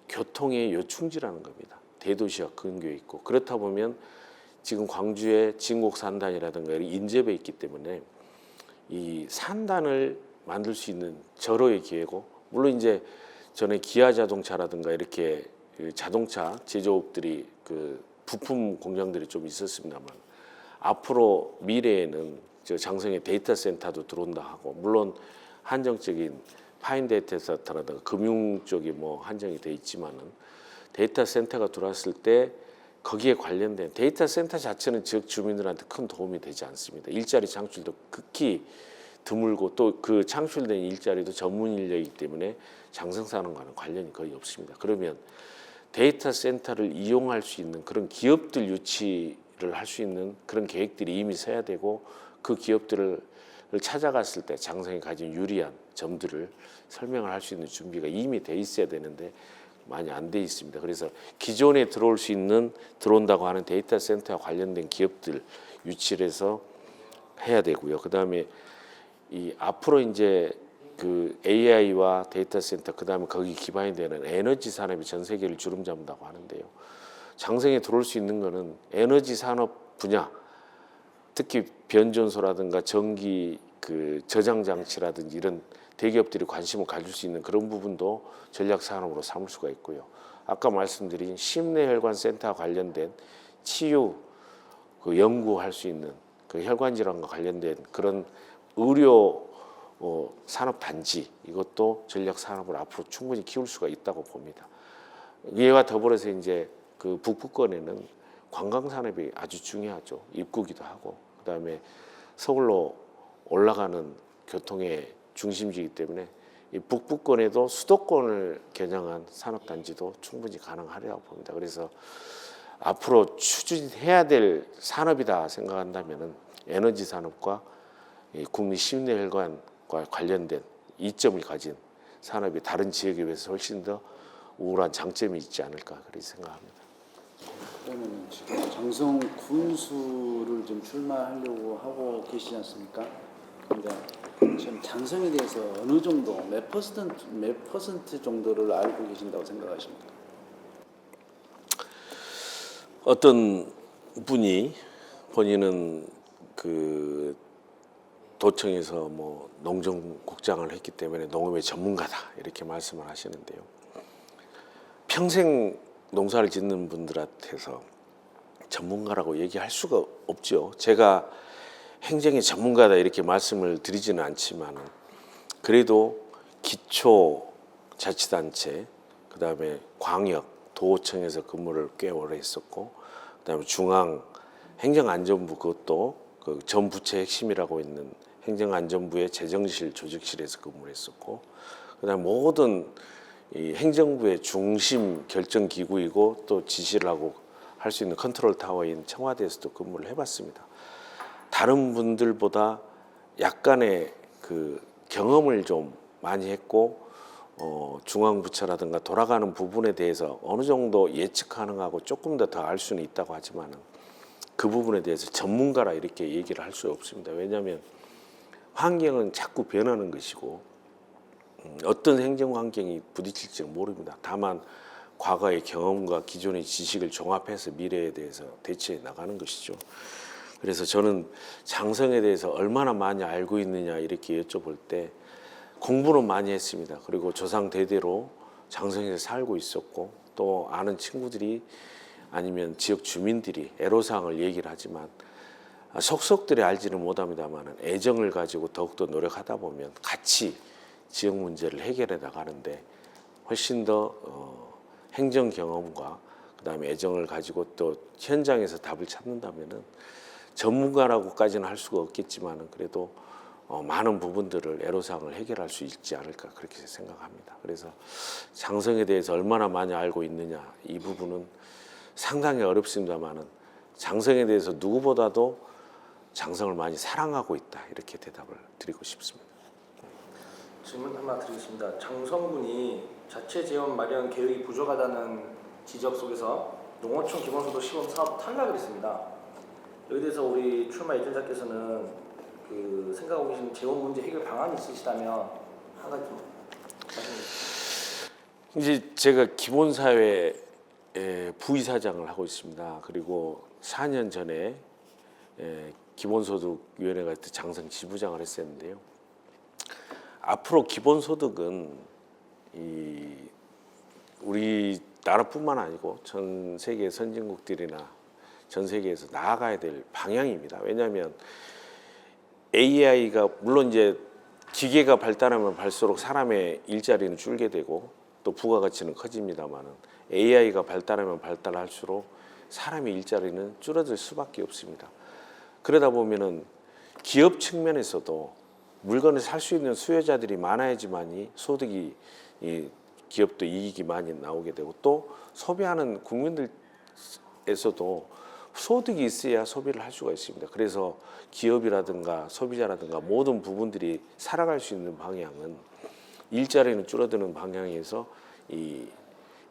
교통의 요충지라는 겁니다. 대도시와 근교에 있고 그렇다 보면 지금 광주에 진곡 산단이라든가 인접해 있기 때문에 이 산단을 만들 수 있는 절호의 기회고 물론 이제 전에 기아 자동차라든가 이렇게 자동차 제조업들이 그 부품 공장들이 좀 있었습니다만 앞으로 미래에는 저 장성에 데이터 센터도 들어온다 하고 물론 한정적인 파인 데이터 센터라든가 금융 쪽이 뭐 한정이 돼 있지만은 데이터 센터가 들어왔을 때 거기에 관련된 데이터 센터 자체는 지역 주민들한테 큰 도움이 되지 않습니다. 일자리 창출도 극히 드물고 또 그 창출된 일자리도 전문 인력이기 때문에 장성산업과는 관련이 거의 없습니다. 그러면 데이터 센터를 이용할 수 있는 그런 기업들 유치를 할 수 있는 그런 계획들이 이미 서야 되고 그 기업들을 찾아갔을 때 장성이 가진 유리한 점들을 설명을 할 수 있는 준비가 이미 돼 있어야 되는데 많이 안 돼 있습니다. 그래서 기존에 들어올 수 있는 들어온다고 하는 데이터 센터와 관련된 기업들 유치를 해서 해야 되고요. 그다음에 이 앞으로 이제 그 AI와 데이터 센터 그다음에 거기 기반이 되는 에너지 산업이 전 세계를 주름잡는다고 하는데요. 장성에 들어올 수 있는 거는 에너지 산업 분야 특히 변전소라든가 전기 그 저장 장치라든지 이런 대기업들이 관심을 가질 수 있는 그런 부분도 전략 산업으로 삼을 수가 있고요. 아까 말씀드린 심내혈관 센터와 관련된 치유 그 연구할 수 있는 그 혈관 질환과 관련된 그런 의료 산업 단지 이것도 전략 산업을 앞으로 충분히 키울 수가 있다고 봅니다. 이와 더불어서 이제 그 북부권에는 관광 산업이 아주 중요하죠. 입구기도 하고 그다음에 서울로 올라가는 교통의 중심지이기 때문에 이 북부권에도 수도권을 겨냥한 산업 단지도 충분히 가능하리라고 봅니다. 그래서 앞으로 추진해야 될 산업이다 생각한다면은 에너지 산업과 국민 심내혈관과 관련된 이점을 가진 산업이 다른 지역에 비해서 훨씬 더 우월한 장점이 있지 않을까 그렇게 생각합니다. 그러면 지금 장성 군수를 좀 출마하려고 하고 계시지 않습니까? 그러니까 지금 장성에 대해서 어느 정도 몇 퍼센트 정도를 알고 계신다고 생각하십니까? 어떤 분이 본인은 그 도청에서 뭐 농정국장을 했기 때문에 농업의 전문가다 이렇게 말씀을 하시는데요. 평생 농사를 짓는 분들한테서 전문가라고 얘기할 수가 없죠. 제가 행정의 전문가다 이렇게 말씀을 드리지는 않지만 그래도 기초자치단체 그다음에 광역 도청에서 근무를 꽤 오래 했었고 그다음에 중앙 행정안전부 그것도 그 전 부처의 핵심이라고 있는 행정안전부의 재정실 조직실에서 근무를 했었고 그다음에 모든 이 행정부의 중심 결정 기구이고 또 지시를 하고 할 수 있는 컨트롤 타워인 청와대에서도 근무를 해봤습니다. 다른 분들보다 약간의 그 경험을 좀 많이 했고 중앙부처라든가 돌아가는 부분에 대해서 어느 정도 예측 가능하고 조금 더 알 수는 있다고 하지만은 그 부분에 대해서 전문가라 이렇게 얘기를 할 수 없습니다. 왜냐하면 환경은 자꾸 변하는 것이고 어떤 행정 환경이 부딪힐지는 모릅니다. 다만 과거의 경험과 기존의 지식을 종합해서 미래에 대해서 대처해 나가는 것이죠. 그래서 저는 장성에 대해서 얼마나 많이 알고 있느냐 이렇게 여쭤볼 때 공부는 많이 했습니다. 그리고 조상 대대로 장성에서 살고 있었고 또 아는 친구들이 아니면 지역 주민들이 애로사항을 얘기를 하지만 속속들이 알지는 못합니다만 애정을 가지고 더욱더 노력하다 보면 같이 지역 문제를 해결해 나가는데 훨씬 더 행정 경험과 그다음에 애정을 가지고 또 현장에서 답을 찾는다면은 전문가라고까지는 할 수가 없겠지만은 그래도 많은 부분들을 애로사항을 해결할 수 있지 않을까 그렇게 생각합니다. 그래서 장성에 대해서 얼마나 많이 알고 있느냐 이 부분은 상당히 어렵습니다만은 장성에 대해서 누구보다도 장성을 많이 사랑하고 있다 이렇게 대답을 드리고 싶습니다. 질문 하나 드리겠습니다. 장성군이 자체 재원 마련 계획이 부족하다는 지적 속에서 농어촌 기본소득 시범 사업 탈락을 했습니다. 여기에 대해서 우리 출마 예정자께서는 생각하고 계신 재원 문제 해결 방안이 있으시다면 한 가지 좀 말씀해 주세요. 이제 제가 기본사회 부이사장을 하고 있습니다. 그리고 4년 전에 기본소득위원회가 장성 지부장을 했었는데요. 앞으로 기본소득은 우리 나라뿐만 아니고 전 세계 선진국들이나 전 세계에서 나아가야 될 방향입니다. 왜냐하면 AI가 물론 이제 기계가 발달하면 발수록 사람의 일자리는 줄게 되고 또 부가가치는 커집니다만은 AI가 발달하면 발달할수록 사람의 일자리는 줄어들 수밖에 없습니다. 그러다 보면은 기업 측면에서도 물건을 살 수 있는 수요자들이 많아야지만이 소득이 기업도 이익이 많이 나오게 되고 또 소비하는 국민들에서도 소득이 있어야 소비를 할 수가 있습니다. 그래서 기업이라든가 소비자라든가 모든 부분들이 살아갈 수 있는 방향은 일자리는 줄어드는 방향에서 이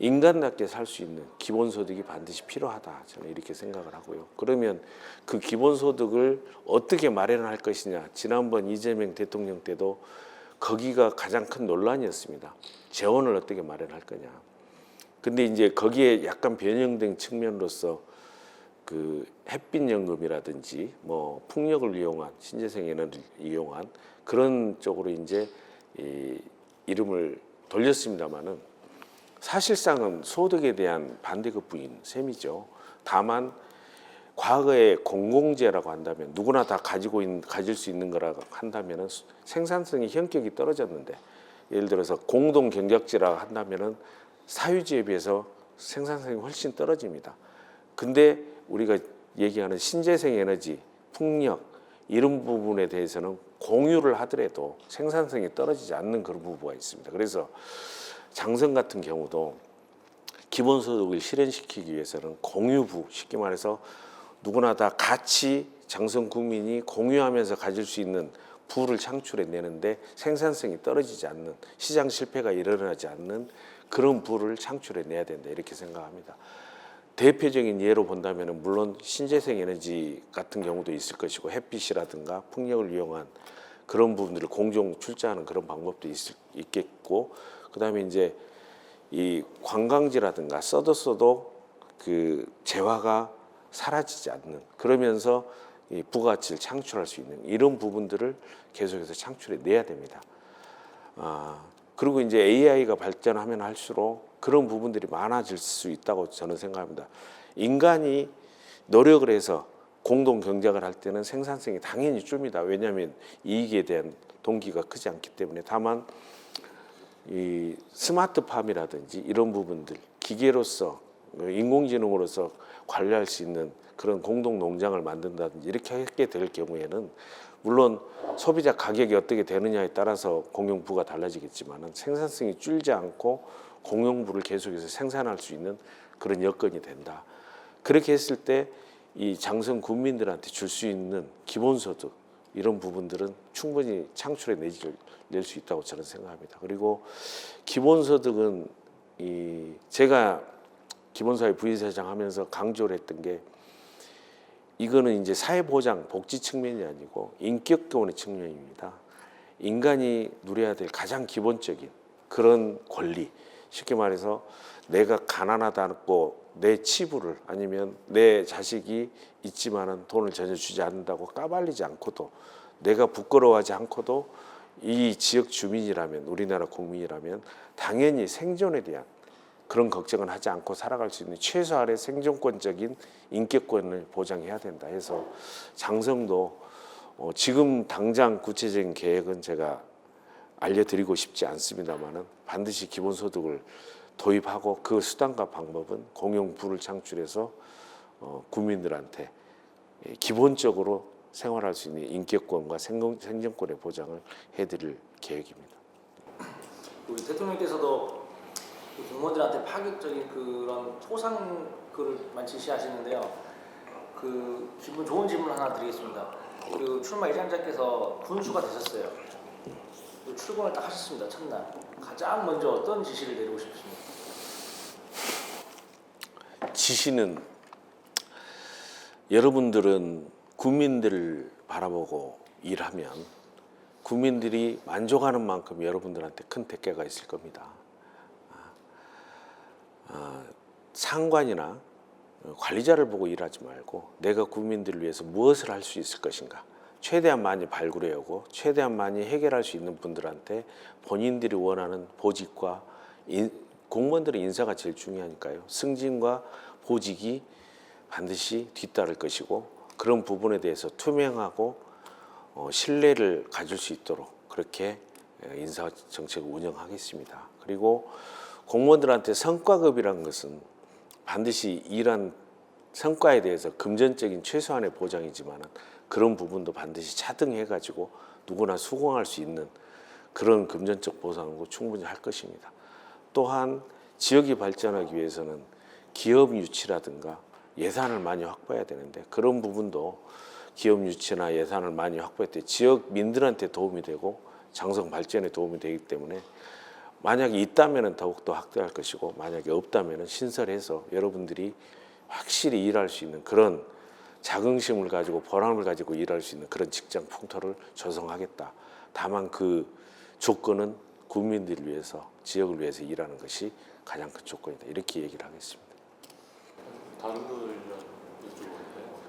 인간답게 살 수 있는 기본소득이 반드시 필요하다. 저는 이렇게 생각을 하고요. 그러면 그 기본소득을 어떻게 마련할 것이냐. 지난번 이재명 대통령 때도 거기가 가장 큰 논란이었습니다. 재원을 어떻게 마련할 거냐. 근데 이제 거기에 약간 변형된 측면으로서 그 햇빛연금이라든지 뭐 풍력을 이용한 신재생 에너지를 이용한 그런 쪽으로 이제 이름을 돌렸습니다만은 사실상은 소득에 대한 반대급부인 셈이죠. 다만 과거에 공공재라고 한다면 누구나 다 가질 수 있는 거라고 한다면은 생산성이 현격이 떨어졌는데 예를 들어서 공동 경작지라고 한다면은 사유지에 비해서 생산성이 훨씬 떨어집니다. 근데 우리가 얘기하는 신재생 에너지, 풍력 이런 부분에 대해서는 공유를 하더라도 생산성이 떨어지지 않는 그런 부분가 있습니다. 그래서 장성 같은 경우도 기본소득을 실현시키기 위해서는 공유부, 쉽게 말해서 누구나 다 같이 장성 국민이 공유하면서 가질 수 있는 부를 창출해내는데 생산성이 떨어지지 않는, 시장 실패가 일어나지 않는 그런 부를 창출해내야 된다 이렇게 생각합니다. 대표적인 예로 본다면 물론 신재생 에너지 같은 경우도 있을 것이고 햇빛이라든가 풍력을 이용한 그런 부분들을 공정 출자하는 그런 방법도 있겠고 그다음에 이제 이 관광지라든가 써도 그 재화가 사라지지 않는 그러면서 이 부가가치를 창출할 수 있는 이런 부분들을 계속해서 창출해 내야 됩니다. 그리고 이제 AI가 발전하면 할수록 그런 부분들이 많아질 수 있다고 저는 생각합니다. 인간이 노력을 해서 공동 경작을 할 때는 생산성이 당연히 줍니다. 왜냐하면 이익에 대한 동기가 크지 않기 때문에. 다만 이 스마트팜이라든지 이런 부분들 기계로서 인공지능으로서 관리할 수 있는 그런 공동 농장을 만든다든지 이렇게 하게 될 경우에는 물론 소비자 가격이 어떻게 되느냐에 따라서 공용부가 달라지겠지만 생산성이 줄지 않고 공용부를 계속해서 생산할 수 있는 그런 여건이 된다. 그렇게 했을 때 이 장성 국민들한테 줄 수 있는 기본소득 이런 부분들은 충분히 창출해 낼 수 있다고 저는 생각합니다. 그리고 기본소득은 제가 기본사회 부의사장 하면서 강조를 했던 게 이거는 이제 사회보장 복지 측면이 아니고 인격교원의 측면입니다. 인간이 누려야 될 가장 기본적인 그런 권리, 쉽게 말해서 내가 가난하다고 내 치부를 아니면 내 자식이 있지만은 돈을 전혀 주지 않는다고 까발리지 않고도 내가 부끄러워하지 않고도 이 지역 주민이라면 우리나라 국민이라면 당연히 생존에 대한 그런 걱정은 하지 않고 살아갈 수 있는 최소한의 생존권적인 인격권을 보장해야 된다 해서 장성도 지금 당장 구체적인 계획은 제가 알려드리고 싶지 않습니다만은 반드시 기본소득을 도입하고 그 수단과 방법은 공용부를 창출해서 국민들한테 기본적으로 생활할 수 있는 인격권과 생존권의 보장을 해드릴 계획입니다. 우리 대통령께서도 공무원들한테 파격적인 그런 포상글을 많이 지시하시는데요. 그 기분 좋은 질문 하나 드리겠습니다. 그 출마 예정자께서 군수가 되셨어요. 출근을 딱 하셨습니다. 첫날. 가장 먼저 어떤 지시를 내리고 싶으십니까? 지시는 여러분들은 국민들을 바라보고 일하면 국민들이 만족하는 만큼 여러분들한테 큰 대가가 있을 겁니다. 상관이나 관리자를 보고 일하지 말고 내가 국민들을 위해서 무엇을 할 수 있을 것인가 최대한 많이 발굴해오고 최대한 많이 해결할 수 있는 분들한테 본인들이 원하는 보직과 공무원들의 인사가 제일 중요하니까요. 승진과 보직이 반드시 뒤따를 것이고 그런 부분에 대해서 투명하고 신뢰를 가질 수 있도록 그렇게 인사 정책을 운영하겠습니다. 그리고 공무원들한테 성과급이라는 것은 반드시 일한 성과에 대해서 금전적인 최소한의 보장이지만 그런 부분도 반드시 차등해가지고 누구나 수긍할 수 있는 그런 금전적 보상도 충분히 할 것입니다. 또한 지역이 발전하기 위해서는 기업 유치라든가 예산을 많이 확보해야 되는데 그런 부분도 기업 유치나 예산을 많이 확보할 때 지역민들한테 도움이 되고 장성 발전에 도움이 되기 때문에 만약에 있다면 더욱더 확대할 것이고 만약에 없다면 신설해서 여러분들이 확실히 일할 수 있는 그런 자긍심을 가지고 보람을 가지고 일할 수 있는 그런 직장 풍토를 조성하겠다. 다만 그 조건은 국민들을 위해서 지역을 위해서 일하는 것이 가장 큰 조건이다. 이렇게 얘기를 하겠습니다. 다른 거를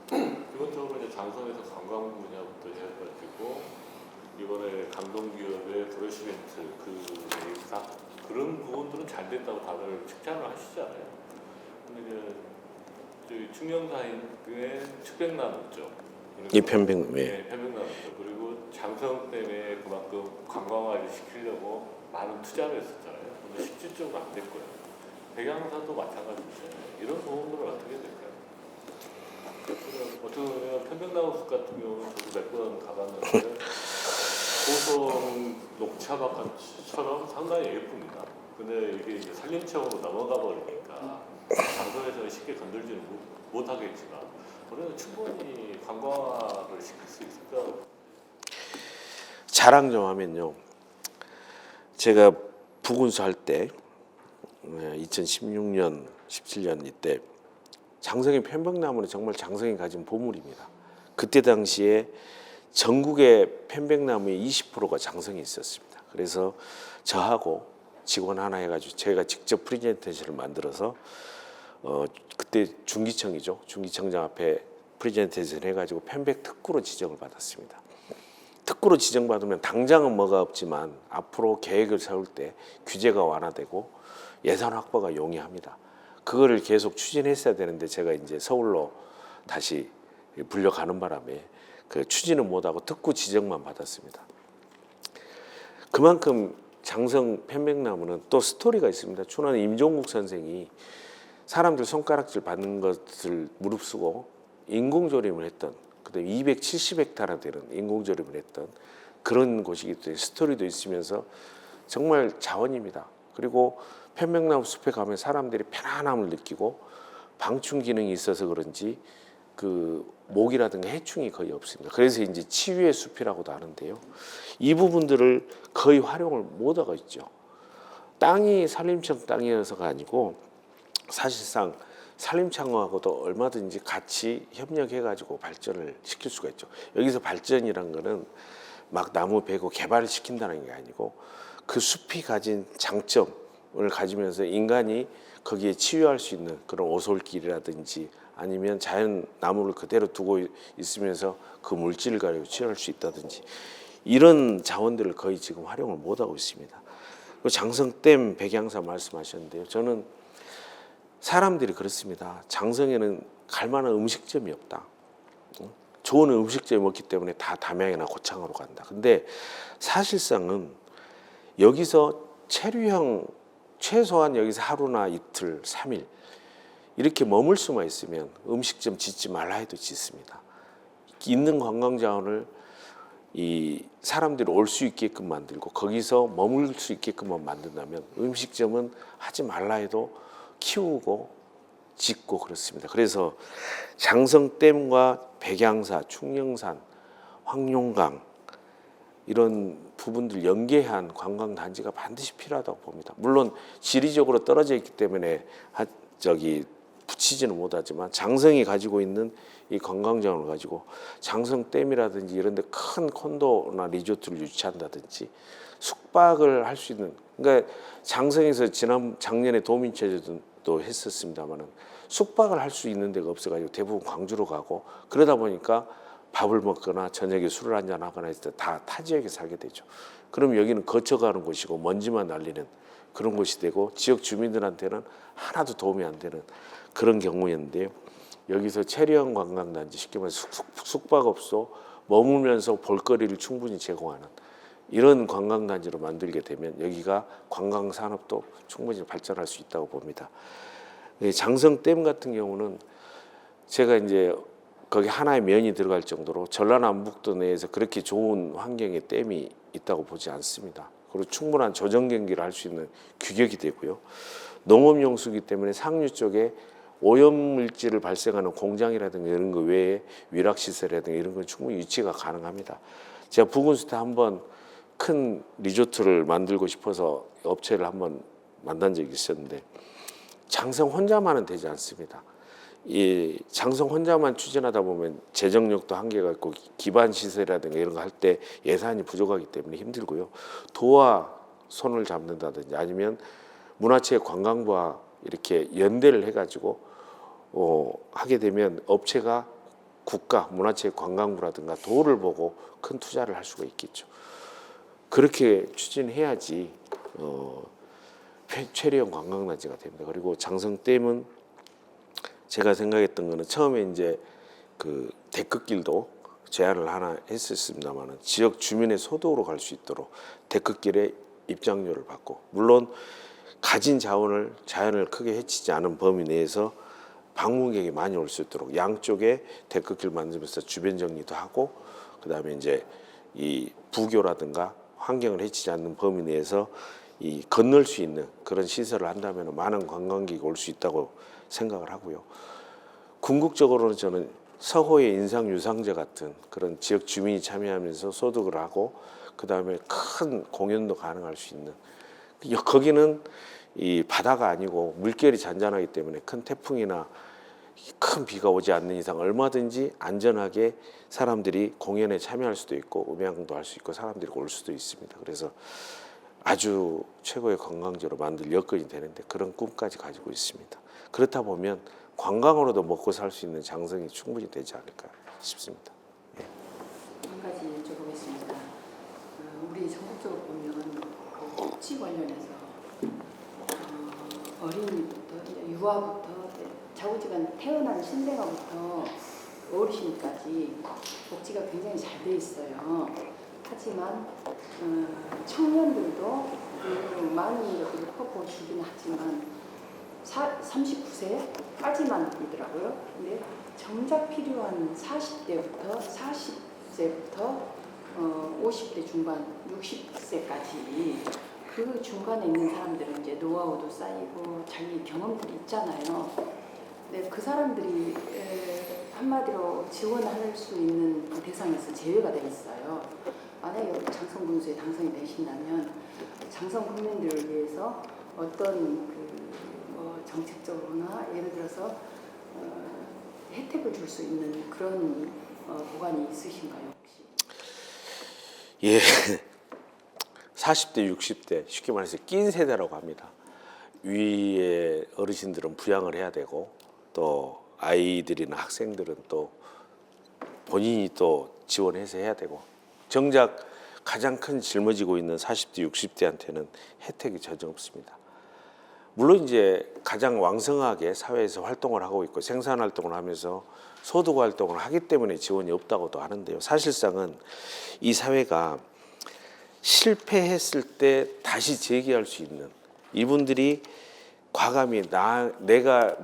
여쭤보는데요. 기본적으로 이제 장성에서 관광 분야부터 해가지고 이번에 감동기업의 브러쉬 멘트 그런 부분들은 잘 됐다고 다들 칭찬을 하시잖아요. 근데 이제 저희 충녕사인의 측백나무 쪽, 이 편백 네, 편백나무 쪽 그리고 장성 때문에 그만큼 관광화를 시키려고 많은 투자를 했었잖아요. 근데 실질적으로 안 됐고요. 백양사도 마찬가지잖아요. 이런 부분들은 어떻게 될까요? 어떻게 보면 편백나무 숲 같은 경우는 저도 몇 번 가봤는데 고성 녹차밭처럼 상당히 예쁩니다. 근데 이게 이제 산림청으로 넘어가 버리니까 장소에서는 쉽게 건들지는 못하겠지만 우리는 충분히 관광화를 시킬 수 있을까? 자랑 좀 하면요. 제가 부군수 할 때 2016년, 17년 이때 장성의 편백나무는 정말 장성이 가진 보물입니다. 그때 당시에 전국의 편백나무의 20%가 장성이 있었습니다. 그래서 저하고 직원 하나 해가지고 제가 직접 프레젠테이션을 만들어서 그때 중기청이죠. 중기청장 앞에 프레젠테이션 해가지고 편백 특구로 지정을 받았습니다. 특구로 지정받으면 당장은 뭐가 없지만 앞으로 계획을 세울 때 규제가 완화되고 예산 확보가 용이합니다. 그거를 계속 추진했어야 되는데 제가 이제 서울로 다시 불려가는 바람에 그 추진은 못하고 특구 지정만 받았습니다. 그만큼 장성 편백나무는 또 스토리가 있습니다. 춘원 임종국 선생이 사람들 손가락질 받는 것을 무릅쓰고 인공조림을 했던 그다음에 270헥타르 되는 인공조림을 했던 그런 곳이기 때문에 스토리도 있으면서 정말 자원입니다. 그리고 편백나무 숲에 가면 사람들이 편안함을 느끼고 방충 기능이 있어서 그런지 그 모기라든가 해충이 거의 없습니다. 그래서 이제 치유의 숲이라고도 하는데요. 이 부분들을 거의 활용을 못하고 있죠. 땅이 산림청 땅이어서가 아니고 사실상 산림청하고도 얼마든지 같이 협력해가지고 발전을 시킬 수가 있죠. 여기서 발전이란 거는 막 나무 베고 개발을 시킨다는 게 아니고 그 숲이 가진 장점을 가지면서 인간이 거기에 치유할 수 있는 그런 오솔길이라든지 아니면 자연 나무를 그대로 두고 있으면서 그 물질을 가지고 치유할 수 있다든지 이런 자원들을 거의 지금 활용을 못하고 있습니다. 장성댐 백양사 말씀하셨는데요. 저는 사람들이 그렇습니다. 장성에는 갈 만한 음식점이 없다. 좋은 음식점이 없기 때문에 다 담양이나 고창으로 간다. 근데 사실상은 여기서 체류형 최소한 여기서 하루나 이틀, 3일 이렇게 머물 수만 있으면 음식점 짓지 말라 해도 짓습니다. 있는 관광 자원을 이 사람들이 올 수 있게끔 만들고 거기서 머물 수 있게끔만 만든다면 음식점은 하지 말라 해도 키우고 짓고 그렇습니다. 그래서 장성댐과 백양사, 충령산, 황룡강 이런 부분들 연계한 관광단지가 반드시 필요하다고 봅니다. 물론 지리적으로 떨어져 있기 때문에 붙이지는 못하지만 장성이 가지고 있는 이 관광자원을 가지고 장성댐이라든지 이런 데 큰 콘도나 리조트를 유치한다든지 숙박을 할 수 있는, 그러니까 장성에서 작년에 도민체제도 했었습니다만은 숙박을 할 수 있는 데가 없어가지고 대부분 광주로 가고 그러다 보니까 밥을 먹거나 저녁에 술을 한잔 하거나 했을 때 다 타 지역에 살게 되죠. 그럼 여기는 거쳐가는 곳이고 먼지만 날리는 그런 곳이 되고 지역 주민들한테는 하나도 도움이 안 되는 그런 경우였는데요. 여기서 체류형 관광단지, 쉽게 말해서 숙박업소 머물면서 볼거리를 충분히 제공하는 이런 관광단지로 만들게 되면 여기가 관광산업도 충분히 발전할 수 있다고 봅니다. 장성댐 같은 경우는 제가 이제 거기 하나의 면이 들어갈 정도로 전라남북도 내에서 그렇게 좋은 환경의 댐이 있다고 보지 않습니다. 그리고 충분한 조정 경기를 할 수 있는 규격이 되고요. 농업용수기 때문에 상류 쪽에 오염물질을 발생하는 공장이라든가 이런 거 외에 위락시설이라든가 이런 건 충분히 유치가 가능합니다. 제가 부근수 때 한번 큰 리조트를 만들고 싶어서 업체를 한번 만난 적이 있었는데 장성 혼자만은 되지 않습니다. 이 장성 혼자만 추진하다 보면 재정력도 한계가 있고 기반 시설이라든가 이런 거 할 때 예산이 부족하기 때문에 힘들고요. 도와 손을 잡는다든지 아니면 문화체육관광부와 이렇게 연대를 해가지고 하게 되면 업체가 국가 문화체육관광부라든가 도를 보고 큰 투자를 할 수가 있겠죠. 그렇게 추진해야지 체류형 관광단지가 됩니다. 그리고 장성댐은 제가 생각했던 거는 처음에 이제 그 데크길도 제안을 하나 했었습니다만은 지역 주민의 소득으로 갈 수 있도록 데크길에 입장료를 받고 물론 가진 자연을 크게 해치지 않은 범위 내에서 방문객이 많이 올 수 있도록 양쪽에 데크길 만들면서 주변 정리도 하고 그다음에 이제 이 부교라든가 환경을 해치지 않는 범위 내에서 이 건널 수 있는 그런 시설을 한다면 많은 관광객이 올 수 있다고 생각을 하고요. 궁극적으로는 저는 서호의 인상유상제 같은 그런 지역 주민이 참여하면서 소득을 하고 그 다음에 큰 공연도 가능할 수 있는 거기는 이 바다가 아니고 물결이 잔잔하기 때문에 큰 태풍이나 큰 비가 오지 않는 이상 얼마든지 안전하게 사람들이 공연에 참여할 수도 있고 음향도 할 수 있고 사람들이 올 수도 있습니다. 그래서 아주 최고의 관광지로 만들 여건이 되는데 그런 꿈까지 가지고 있습니다. 그렇다 보면 관광으로도 먹고 살 수 있는 장성이 충분히 되지 않을까 싶습니다. 한 가지 여쭤보겠습니다. 우리 전국적으로 보면 복지 관련해서 어린이부터 유아부터 자우지간 태어난 신생아부터 어르신까지 복지가 굉장히 잘 돼 있어요. 하지만 청년들도 많은 것들을 퍼부어주긴 하지만 39세까지만이더라고요. 근데 정작 필요한 40대부터 40세부터 50대 중반, 60세까지 그 중간에 있는 사람들은 이제 노하우도 쌓이고 자기 경험들이 있잖아요. 근데 그 사람들이 한마디로 지원할 수 있는 그 대상에서 제외가 돼 있어요. 만약에 장성군수에 당선이 되신다면 장성 국민들을 위해서 어떤 정책적으로나 예를 들어서 혜택을 줄 수 있는 그런 보관이 있으신가요 혹시? 예, 40대, 60대 쉽게 말해서 낀 세대라고 합니다. 위에 어르신들은 부양을 해야 되고 또 아이들이나 학생들은 또 본인이 또 지원해서 해야 되고 정작 가장 큰 짊어지고 있는 40대, 60대한테는 혜택이 전혀 없습니다. 물론 이제 가장 왕성하게 사회에서 활동을 하고 있고 생산 활동을 하면서 소득 활동을 하기 때문에 지원이 없다고도 하는데요. 사실상은 이 사회가 실패했을 때 다시 재기할 수 있는, 이분들이 과감히 내가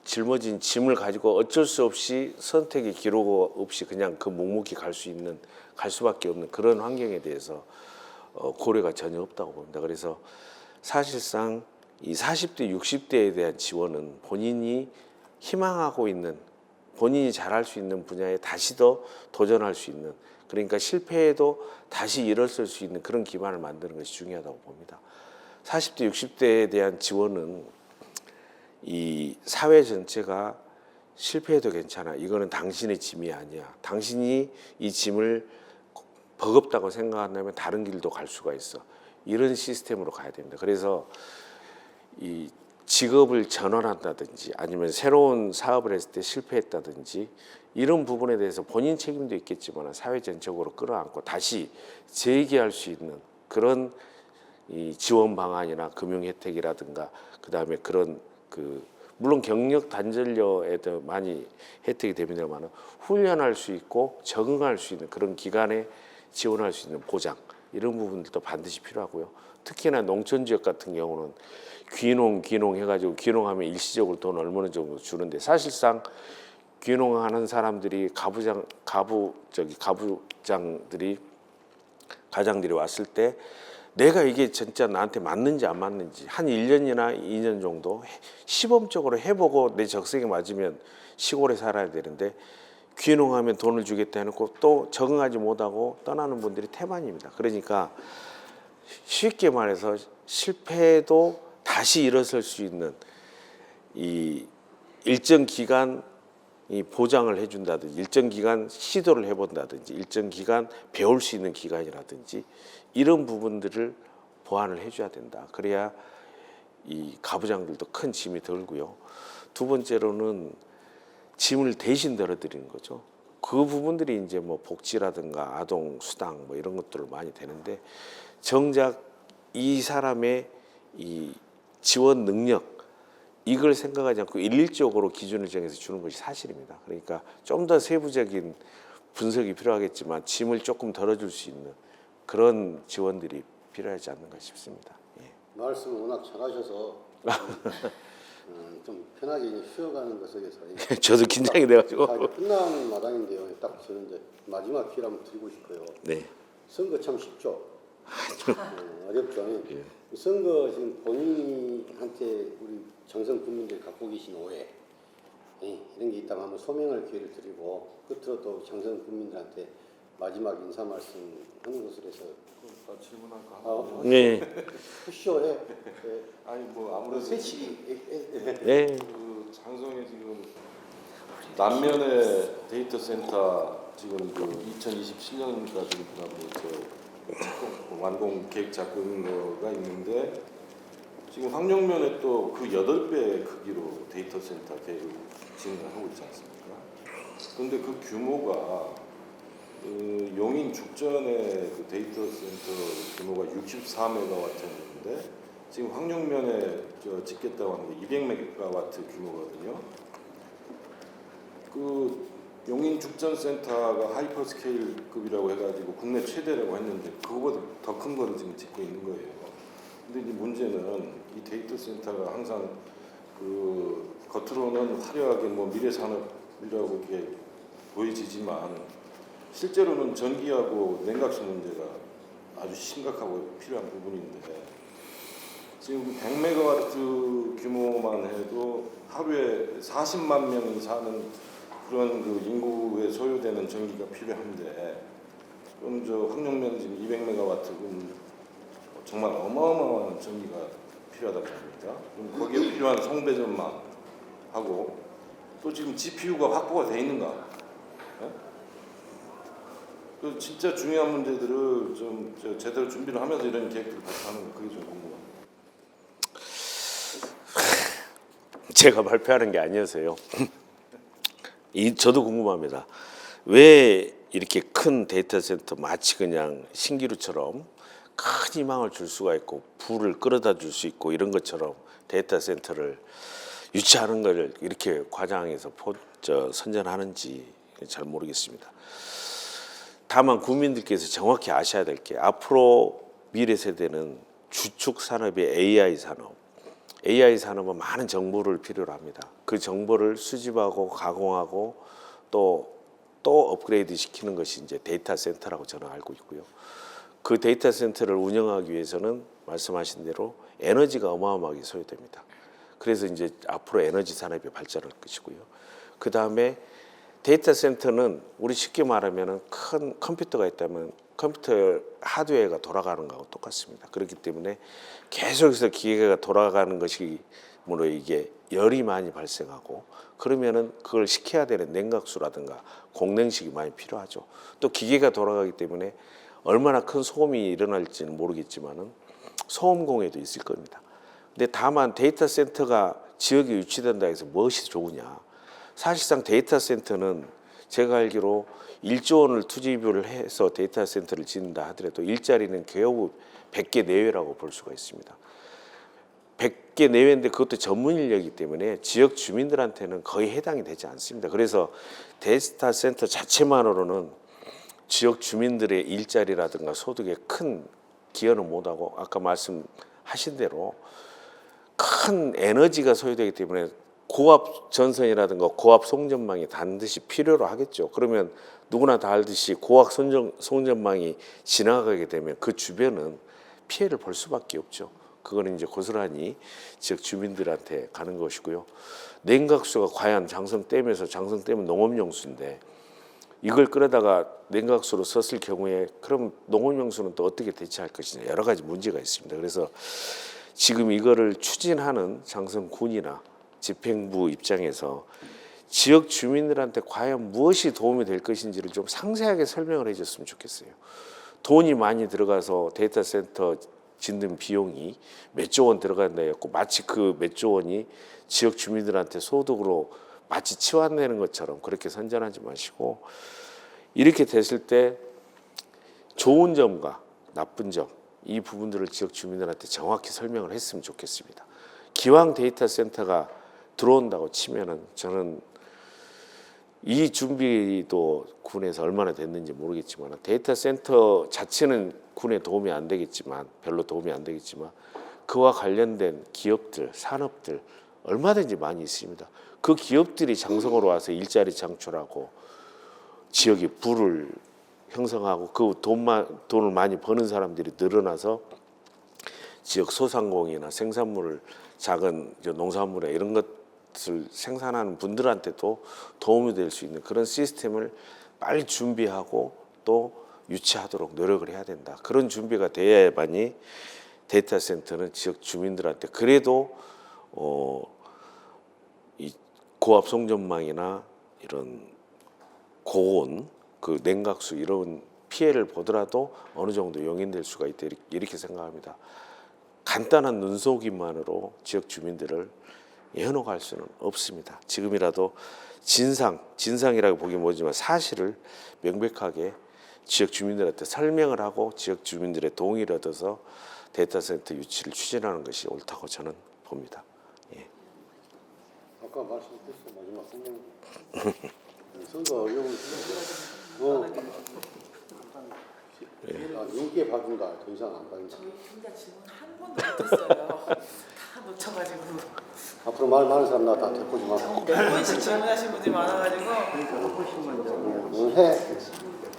짊어진 짐을 가지고 어쩔 수 없이 선택의 기록 없이 그냥 그 묵묵히 갈 수밖에 없는 그런 환경에 대해서 고려가 전혀 없다고 봅니다. 그래서 사실상 이 40대, 60대에 대한 지원은 본인이 희망하고 있는, 본인이 잘할 수 있는 분야에 다시 더 도전할 수 있는, 그러니까 실패해도 다시 일어설 수 있는 그런 기반을 만드는 것이 중요하다고 봅니다. 40대, 60대에 대한 지원은 이 사회 전체가 실패해도 괜찮아, 이거는 당신의 짐이 아니야, 당신이 이 짐을 버겁다고 생각한다면 다른 길도 갈 수가 있어, 이런 시스템으로 가야 됩니다. 그래서 이 직업을 전환한다든지 아니면 새로운 사업을 했을 때 실패했다든지 이런 부분에 대해서 본인 책임도 있겠지만 사회 전적으로 끌어안고 다시 재기할 수 있는 그런 이 지원 방안이나 금융 혜택이라든가 그다음에 그런 물론 경력 단절료에도 많이 혜택이 됩니다만 훈련할 수 있고 적응할 수 있는 그런 기간에 지원할 수 있는 보장, 이런 부분들도 반드시 필요하고요. 특히나 농촌 지역 같은 경우는 귀농 해가지고 귀농하면 일시적으로 돈 얼마나 정도 주는데, 사실상 귀농하는 사람들이 가장들이 왔을 때 내가 이게 진짜 나한테 맞는지 안 맞는지 한 1년이나 2년 정도 시범적으로 해보고 내 적성에 맞으면 시골에 살아야 되는데, 귀농하면 돈을 주겠다 해놓고 또 적응하지 못하고 떠나는 분들이 태반입니다. 그러니까 쉽게 말해서 실패해도 다시 일어설 수 있는 이 일정 기간 이 보장을 해준다든지, 일정 기간 시도를 해본다든지, 일정 기간 배울 수 있는 기간이라든지 이런 부분들을 보완을 해줘야 된다. 그래야 이 가부장들도 큰 짐이 덜고요. 두 번째로는 짐을 대신 덜어드리는 거죠. 그 부분들이 이제 뭐 복지라든가 아동 수당 뭐 이런 것들을 많이 되는데, 정작 이 사람의 이 지원 능력 이걸 생각하지 않고 일률적으로 기준을 정해서 주는 것이 사실입니다. 그러니까 좀 더 세부적인 분석이 필요하겠지만 짐을 조금 덜어줄 수 있는 그런 지원들이 필요하지 않는가 싶습니다. 예. 말씀을 워낙 잘하셔서 좀 편하게 이제 쉬어가는 것 속에서 저도 긴장이 돼가지고. 다 이제 끝나는 마당인데요. 딱 저는 이제 마지막 기회를 한번 드리고 싶어요. 네. 선거 참 쉽죠. 어렵죠. 선거 지금 본인한테 우리 장성 국민들이 갖고 계신 오해 이런 게 있다면 한번 소명할 기회를 드리고 끝으로 또 장성 국민들한테 마지막 인사 말씀 하는 것으로 해서 질문할까? 네. 푸시오해. 아니 뭐 아무래도 세치기. 네. 그 장성에 지금 남면의 데이터 센터 지금 그 2027년까지 완공 계획 잡은 거가 있는데, 지금 황룡면에 또 그 8배 크기로 데이터 센터 계획을 진행하고 있지 않습니까? 그런데 그 규모가 용인 죽전의 그 데이터 센터 규모가 64메가와트였는데 지금 황룡면에 짓겠다고 하는 게 200메가와트 규모거든요. 그 용인 죽전센터가 하이퍼스케일급이라고 해가지고 국내 최대라고 했는데 그거보다 더 큰 거를 지금 짓고 있는 거예요. 근데 이제 문제는 이 데이터 센터가 항상 그 겉으로는 화려하게 뭐 미래 산업이라고 이렇게 보여지지만 실제로는 전기하고 냉각수 문제가 아주 심각하고 필요한 부분인데, 지금 100메가와트 규모만 해도 하루에 40만 명이 사는 그런 그 인구에 소요되는 전기가 필요한데, 그럼 저 황룡면 지금 200메가와트는 정말 어마어마한 전기가 필요하다고 합니다. 그럼 거기에 필요한 송배전망 하고 또 지금 GPU가 확보가 돼 있는가? 네? 그 진짜 중요한 문제들을 좀 제대로 준비를 하면서 이런 계획들을 발표하는 거, 그게 좀 궁금합니다. 제가 발표하는 게 아니어서요. 저도 궁금합니다. 왜 이렇게 큰 데이터 센터 마치 그냥 신기루처럼 큰 희망을 줄 수가 있고 불을 끌어다 줄 수 있고 이런 것처럼 데이터 센터를 유치하는 걸 이렇게 과장해서 선전하는지 잘 모르겠습니다. 다만 국민들께서 정확히 아셔야 될 게 앞으로 미래 세대는 주축 산업이 AI 산업. AI 산업은 많은 정보를 필요로 합니다. 그 정보를 수집하고 가공하고 또 업그레이드 시키는 것이 이제 데이터 센터라고 저는 알고 있고요. 그 데이터 센터를 운영하기 위해서는 말씀하신 대로 에너지가 어마어마하게 소요됩니다. 그래서 이제 앞으로 에너지 산업이 발전할 것이고요. 그 다음에 데이터 센터는 우리 쉽게 말하면 큰 컴퓨터가 있다면 컴퓨터 하드웨어가 돌아가는 거하고 똑같습니다. 그렇기 때문에 계속해서 기계가 돌아가는 것이므로 이게 열이 많이 발생하고 그러면은 그걸 식혀야 되는 냉각수라든가 공냉식이 많이 필요하죠. 또 기계가 돌아가기 때문에 얼마나 큰 소음이 일어날지는 모르겠지만은 소음 공해도 있을 겁니다. 근데 다만 데이터 센터가 지역에 유치된다 해서 무엇이 좋으냐? 사실상 데이터 센터는 제가 알기로 1조 원을 투자비를 해서 데이터 센터를 짓는다 하더라도 일자리는 겨우 100개 내외라고 볼 수가 있습니다. 100개 내외인데 그것도 전문 인력이기 때문에 지역 주민들한테는 거의 해당이 되지 않습니다. 그래서 데이터 센터 자체만으로는 지역 주민들의 일자리라든가 소득에 큰 기여는 못하고 아까 말씀하신 대로 큰 에너지가 소요되기 때문에 고압 전선이라든가 고압 송전망이 반드시 필요로 하겠죠. 그러면 누구나 다 알듯이 고압 송전망이 지나가게 되면 그 주변은 피해를 볼 수밖에 없죠. 그거는 이제 고스란히 지역 주민들한테 가는 것이고요. 냉각수가 과연 장성댐에서 장성댐은 농업용수인데 이걸 끌어다가 냉각수로 썼을 경우에 그럼 농업용수는 또 어떻게 대체할 것이냐 여러 가지 문제가 있습니다. 그래서 지금 이거를 추진하는 장성군이나 집행부 입장에서 지역 주민들한테 과연 무엇이 도움이 될 것인지를 좀 상세하게 설명을 해줬으면 좋겠어요. 돈이 많이 들어가서 데이터 센터 짓는 비용이 몇 조 원 들어간다 했고 마치 그 몇 조 원이 지역 주민들한테 소득으로 마치 치환되는 것처럼 그렇게 선전하지 마시고 이렇게 됐을 때 좋은 점과 나쁜 점 이 부분들을 지역 주민들한테 정확히 설명을 했으면 좋겠습니다. 기왕 데이터 센터가 들어온다고 치면은 저는 이 준비도 군에서 얼마나 됐는지 모르겠지만 데이터 센터 자체는 군에 도움이 안 되겠지만 별로 도움이 안 되겠지만 그와 관련된 기업들, 산업들 얼마든지 많이 있습니다. 그 기업들이 장성으로 와서 일자리 창출하고 지역에 부를 형성하고 그 돈을 많이 버는 사람들이 늘어나서 지역 소상공인이나 생산물을 작은 농산물에 이런 것을 생산하는 분들한테도 도움이 될 수 있는 그런 시스템을 빨리 준비하고 또 유치하도록 노력을 해야 된다. 그런 준비가 돼야만이 데이터 센터는 지역 주민들한테 그래도 이 고압 송전망이나 이런 고온 그 냉각수 이런 피해를 보더라도 어느 정도 용인될 수가 있다 이렇게 생각합니다. 간단한 눈속임만으로 지역 주민들을 현혹할 수는 없습니다. 지금이라도 진상이라고 보기 뭐지만 사실을 명백하게 지역 주민들한테 설명을 하고 지역 주민들의 동의를 얻어서 데이터 센터 유치를 추진하는 것이 옳다고 저는 봅니다. 예. 아까 말씀드렸어 마지막 설명. 선거 어려운 용기에 봐준다. 더 이상 안 봐준다. 저희 진짜 질문 한 번도 못했어요. 다 놓쳐가지고. 앞으로 말 많은 사람 나 다 데리고지 마. 몇 번씩 질문하신 분들이 많아가지고. 그러니까 한 번씩만 해.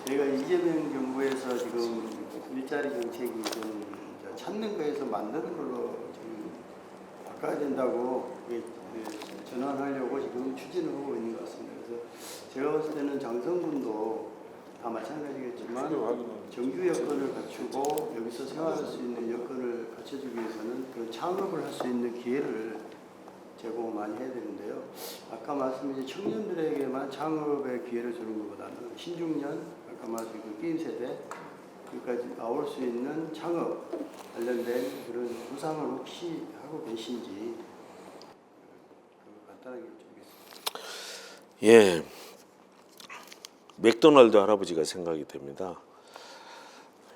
저희가 이재명 정부에서 지금 일자리 정책이 좀 찾는 거에서 만드는 걸로 지금 바꿔야 된다고 전환하려고 지금 추진을 하고 있는 것 같습니다. 그래서 제가 봤을 때는 장성군도 다 마찬가지겠지만 정규 여건을 갖추고 여기서 생활할 수 있는 여건을 갖춰주기 위해서는 그 창업을 할 수 있는 기회를 제공 많이 해야 되는데요. 아까 말씀드린 청년들에게만 창업의 기회를 주는 것보다는 신중년, 아까 말씀드린 그 게임 세대 여기까지 나올 수 있는 창업 관련된 그런 구상을 혹시 하고 계신지 간단하게 여쭤보겠습니다. 예, 맥도날드 할아버지가 생각이 됩니다.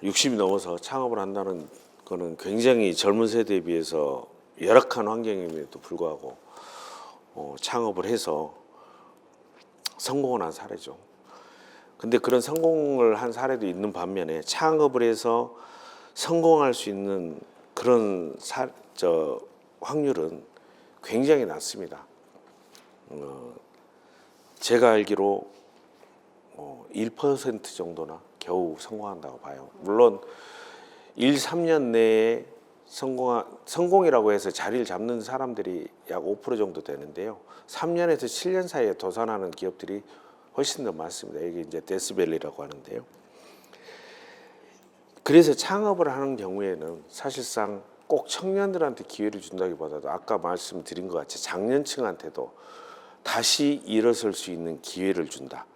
60이 넘어서 창업을 한다는 거는 굉장히 젊은 세대에 비해서 열악한 환경임에도 불구하고 창업을 해서 성공을 한 사례죠. 근데 그런 성공을 한 사례도 있는 반면에 창업을 해서 성공할 수 있는 그런 확률은 굉장히 낮습니다. 제가 알기로 1% 정도나 겨우 성공한다고 봐요. 물론 1, 3년 내에 성공이라고 해서 자리를 잡는 사람들이 약 5% 정도 되는데요. 3년에서 7년 사이에 도산하는 기업들이 훨씬 더 많습니다. 이게 이제 데스밸리라고 하는데요. 그래서 창업을 하는 경우에는 사실상 꼭 청년들한테 기회를 준다기보다도 아까 말씀드린 것 같이 장년층한테도 다시 일어설 수 있는 기회를 준다.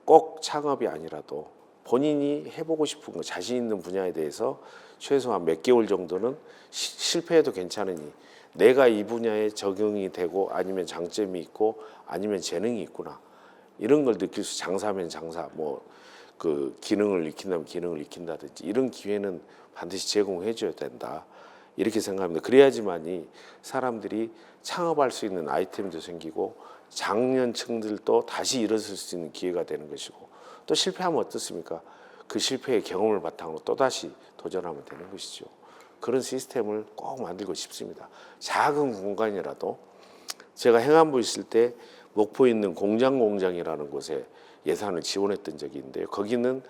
꼭 창업이 아니라도 본인이 해보고 싶은 거, 자신 있는 분야에 대해서 최소한 몇 개월 정도는 실패해도 괜찮으니 내가 이 분야에 적용이 되고 아니면 장점이 있고 아니면 재능이 있구나. 이런 걸 느낄 수, 장사면 장사, 뭐 그 기능을 익힌다면 기능을 익힌다든지 이런 기회는 반드시 제공해 줘야 된다. 이렇게 생각합니다. 그래야지만이 사람들이 창업할 수 있는 아이템도 생기고 장년층들도 다시 일어설 수 있는 기회가 되는 것이고, 또 실패하면 어떻습니까? 그 실패의 경험을 바탕으로 또다시 도전하면 되는 것이죠. 그런 시스템을 꼭 만들고 싶습니다. 작은 공간이라도 제가 행안부 있을 때 목포에 있는 공장이라는 곳에 예산을 지원했던 적이 있는데요. 거기는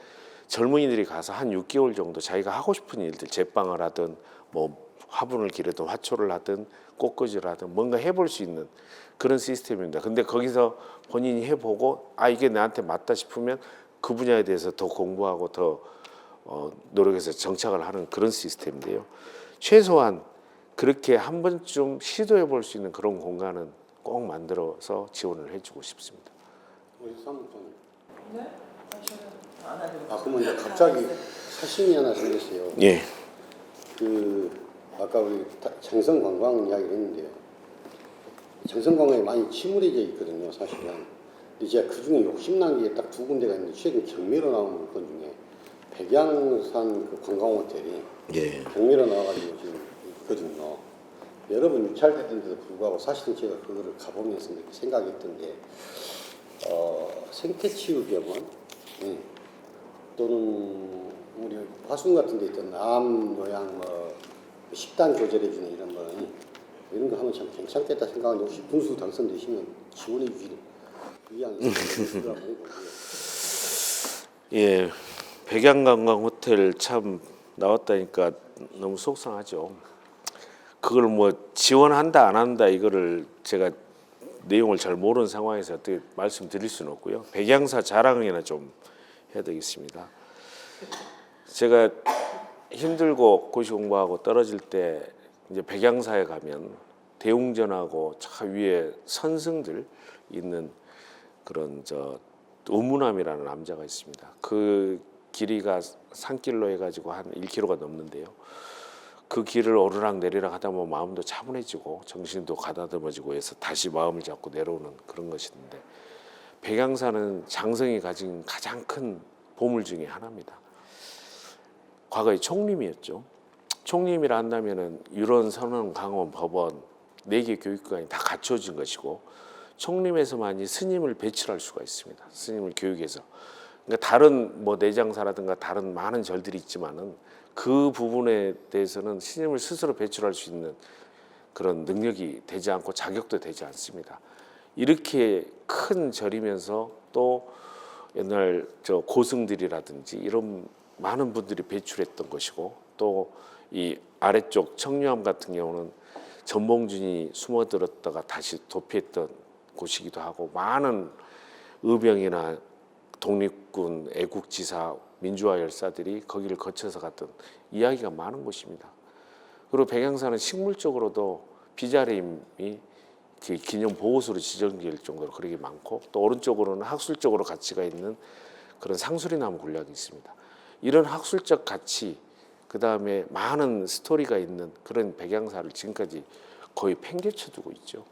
젊은이들이 가서 한 6개월 정도 자기가 하고 싶은 일들, 제빵을 하든 뭐 화분을 기르든 화초를 하든 꽃꽂이를 하든 뭔가 해볼 수 있는 그런 시스템입니다. 근데 거기서 본인이 해보고 이게 나한테 맞다 싶으면 그 분야에 대해서 더 공부하고 더 노력해서 정착을 하는 그런 시스템인데요. 최소한 그렇게 한 번쯤 시도해 볼 수 있는 그런 공간은 꼭 만들어서 지원을 해주고 싶습니다. 우리 사무장님. 네? 안 하려고. 그러면 이제 갑자기 사심이 하나 생겼어요. 예. 아까 우리 장성관광 이야기를 했는데요. 장성관광에 많이 침울해져 있거든요, 사실은. 근데 제가 그 중에 욕심난 게 딱 두 군데가 있는데 최근 경매로 나온 물건 중에 백양산 그 관광호텔이 예. 경매로 나와가지고 지금 있거든요. 여러 번 유찰됐던데도 불구하고 사실은 제가 그거를 가보면서 이렇게 생각했던 게 생태치유병원 또는 우리 화순 같은 데 있던 암 요양 뭐 식단 조절해주는 이런 거 하면 참 괜찮겠다 생각하는데 혹시 군수 당선되시면 지원해 주시는 의향이 있으시더라고요. 예, 백양관광 호텔 참 나왔다니까 너무 속상하죠. 그걸 뭐 지원한다 안 한다 이거를 제가 내용을 잘 모르는 상황에서 어떻게 말씀드릴 수는 없고요. 백양사 자랑이나 좀 해야 되겠습니다. 제가 힘들고 고시 공부하고 떨어질 때 이제 백양사에 가면 대웅전하고 저 위에 선승들 있는 그런 의문함이라는 남자가 있습니다. 그 길이가 산길로 해가지고 한 1km가 넘는데요. 그 길을 오르락 내리락 하다 보면 마음도 차분해지고 정신도 가다듬어지고 해서 다시 마음을 잡고 내려오는 그런 것인데, 백양사는 장성이 가진 가장 큰 보물 중에 하나입니다. 과거에 총림이었죠. 총림이라 한다면은 유론, 선원, 강원, 법원 4개 교육기관이 다 갖춰진 것이고, 총림에서만이 스님을 배출할 수가 있습니다. 스님을 교육해서. 그러니까 다른 뭐 내장사라든가 다른 많은 절들이 있지만은 그 부분에 대해서는 스님을 스스로 배출할 수 있는 그런 능력이 되지 않고 자격도 되지 않습니다. 이렇게 큰 절이면서 또 옛날 고승들이라든지 이런 많은 분들이 배출했던 것이고, 또 이 아래쪽 청류암 같은 경우는 전봉준이 숨어들었다가 다시 도피했던 곳이기도 하고, 많은 의병이나 독립군, 애국지사, 민주화 열사들이 거기를 거쳐서 갔던 이야기가 많은 곳입니다. 그리고 백양사는 식물적으로도 비자림이 기념 보호소로 지정될 정도로 그렇게 많고, 또 오른쪽으로는 학술적으로 가치가 있는 그런 상수리나무 군락이 있습니다. 이런 학술적 가치, 그 다음에 많은 스토리가 있는 그런 백양사를 지금까지 거의 팽개쳐두고 있죠.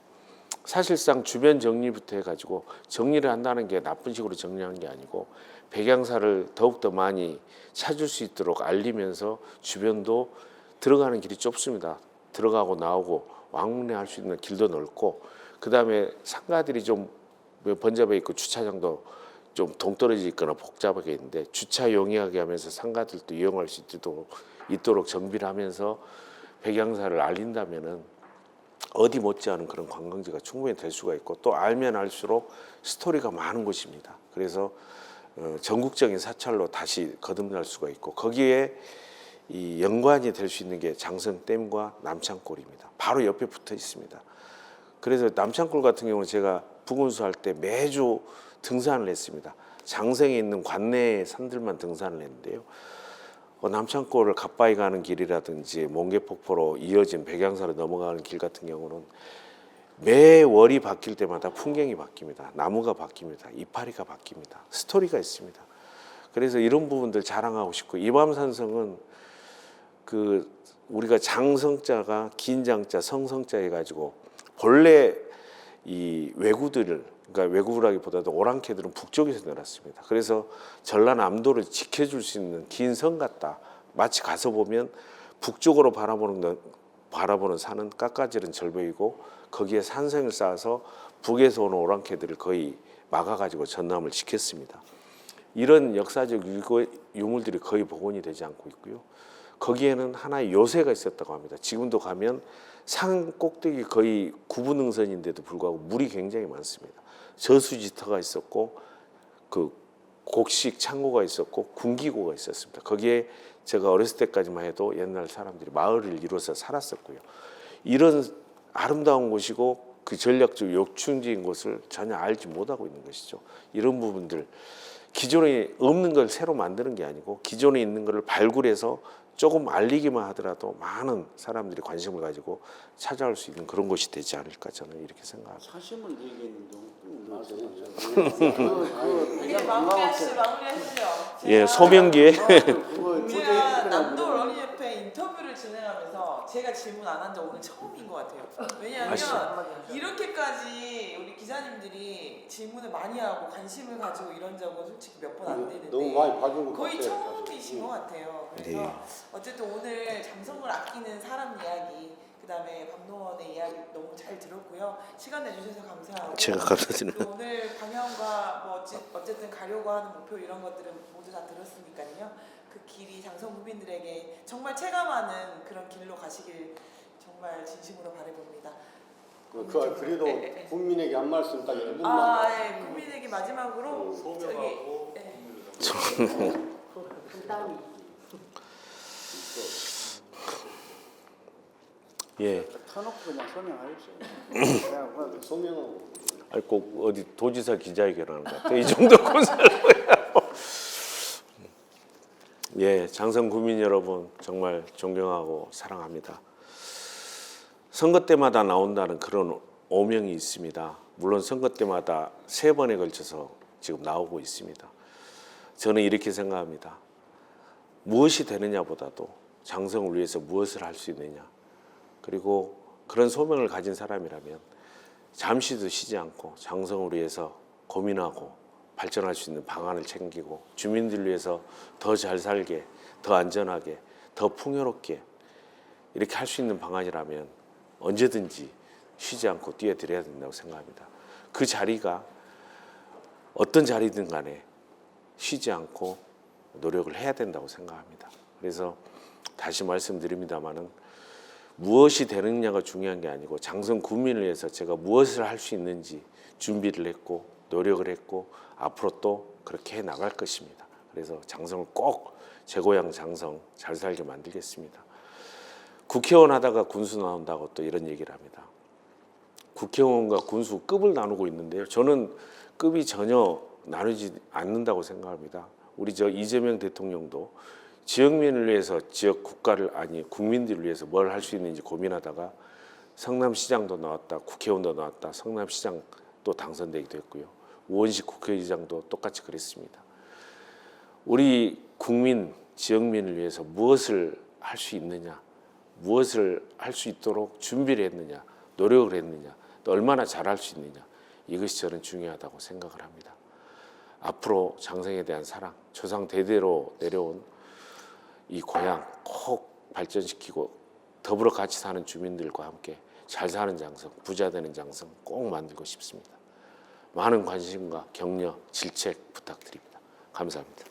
사실상 주변 정리부터 해가지고 정리를 한다는 게 나쁜 식으로 정리한 게 아니고, 백양사를 더욱더 많이 찾을 수 있도록 알리면서 주변도 들어가는 길이 좁습니다. 들어가고 나오고 왕래할 수 있는 길도 넓고, 그 다음에 상가들이 좀 번잡해 있고 주차장도 좀 동떨어져 있거나 복잡하게 있는데 주차 용이하게 하면서 상가들도 이용할 수 있도록 정비를 하면서 백양사를 알린다면은 어디 못지않은 그런 관광지가 충분히 될 수가 있고, 또 알면 알수록 스토리가 많은 곳입니다. 그래서 전국적인 사찰로 다시 거듭날 수가 있고, 거기에 이 연관이 될 수 있는 게 장성댐과 남창골입니다. 바로 옆에 붙어 있습니다. 그래서 남창골 같은 경우는 제가 부군수할 때 매주 등산을 했습니다. 장성에 있는 관내 산들만 등산을 했는데요. 남창골을 갓바위 가는 길이라든지 몽개폭포로 이어진 백양사로 넘어가는 길 같은 경우는 매 월이 바뀔 때마다 풍경이 바뀝니다. 나무가 바뀝니다. 이파리가 바뀝니다. 스토리가 있습니다. 그래서 이런 부분들 자랑하고 싶고, 이밤산성은 그 우리가 장성자가 긴 장자 성성자 해가지고 본래 이 왜구들을, 그러니까 왜구라기보다도 오랑캐들은 북쪽에서 내렸습니다. 그래서 전라남도를 지켜줄 수 있는 긴 성 같다. 마치 가서 보면 북쪽으로 바라보는 산은 깎아지른 절벽이고, 거기에 산성을 쌓아서 북에서 오는 오랑캐들을 거의 막아가지고 전남을 지켰습니다. 이런 역사적 유물들이 거의 복원이 되지 않고 있고요. 거기에는 하나의 요새가 있었다고 합니다. 지금도 가면 산 꼭대기 거의 구분응선인데도 불구하고 물이 굉장히 많습니다. 저수지터가 있었고, 그 곡식 창고가 있었고, 군기고가 있었습니다. 거기에 제가 어렸을 때까지만 해도 옛날 사람들이 마을을 이루어서 살았었고요. 이런 아름다운 곳이고 그 전략적 요충지인 곳을 전혀 알지 못하고 있는 것이죠. 이런 부분들, 기존에 없는 걸 새로 만드는 게 아니고 기존에 있는 것을 발굴해서 조금 알리기만 하더라도 많은 사람들이 관심을 가지고 찾아올 수 있는 그런 곳이 되지 않을까, 저는 이렇게 생각합니다. 사심을 얘기했는데 이게 마무리하시죠. 예, 소명기에 제가 남도 어린이협회 인터뷰를 진행하면서 제가 질문 안 한 적 오늘 처음인 것 같아요. 왜냐하면 이렇게까지 우리 기자님들이 질문을 많이 하고 관심을 가지고 이런 적은 솔직히 몇 번 안 되는데 너무 많이 봐준 것 거의 같아요. 처음이신 것 같아요. 그래서 네. 어쨌든 오늘 장성을 아끼는 사람 이야기, 그다음에 박노원의 이야기 너무 잘 들었고요. 시간 내주셔서 감사하고, 제가 감사드립니다. 또 오늘 방향과 뭐 어쨌든 가려고 하는 목표 이런 것들은 모두 다 들었으니까요. 그 길이 장성 국민들에게 정말 체감하는 그런 길로 가시길 정말 진심으로 바라봅니다. 그래도 국민에게 한 말씀 딱 1분만. 예, 국민에게 마지막으로 소명하고 간단히 예, 터놓고 그냥 설명하십시오. 소명하고. 아니 꼭 어디 도지사 기자회견하는 것 같아요. 이 정도 콘서트예요. 예, 장성 구민 여러분 정말 존경하고 사랑합니다. 선거 때마다 나온다는 그런 오명이 있습니다. 물론 선거 때마다 3번에 걸쳐서 지금 나오고 있습니다. 저는 이렇게 생각합니다. 무엇이 되느냐보다도 장성을 위해서 무엇을 할 수 있느냐, 그리고 그런 소명을 가진 사람이라면 잠시도 쉬지 않고 장성을 위해서 고민하고 발전할 수 있는 방안을 챙기고 주민들 위해서 더 잘 살게, 더 안전하게, 더 풍요롭게 이렇게 할 수 있는 방안이라면 언제든지 쉬지 않고 뛰어들어야 된다고 생각합니다. 그 자리가 어떤 자리든 간에 쉬지 않고 노력을 해야 된다고 생각합니다. 그래서 다시 말씀드립니다마는 무엇이 되느냐가 중요한 게 아니고 장성 구민을 위해서 제가 무엇을 할 수 있는지 준비를 했고 노력을 했고 앞으로 또 그렇게 해 나갈 것입니다. 그래서 장성을 꼭 제 고향 장성 잘 살게 만들겠습니다. 국회의원 하다가 군수 나온다고 또 이런 얘기를 합니다. 국회의원과 군수 급을 나누고 있는데요. 저는 급이 전혀 나누지 않는다고 생각합니다. 우리 이재명 대통령도 지역민을 위해서 지역 국가를 국민들을 위해서 뭘 할 수 있는지 고민하다가 성남시장도 나왔다, 국회의원도 나왔다, 성남시장 또 당선되기도 했고요. 우원식 국회의장도 똑같이 그랬습니다. 우리 국민, 지역민을 위해서 무엇을 할 수 있느냐, 무엇을 할 수 있도록 준비를 했느냐, 노력을 했느냐, 또 얼마나 잘할 수 있느냐, 이것이 저는 중요하다고 생각을 합니다. 앞으로 장성에 대한 사랑, 조상 대대로 내려온 이 고향 꼭 발전시키고 더불어 같이 사는 주민들과 함께 잘 사는 장성, 부자 되는 장성 꼭 만들고 싶습니다. 많은 관심과 격려, 질책 부탁드립니다. 감사합니다.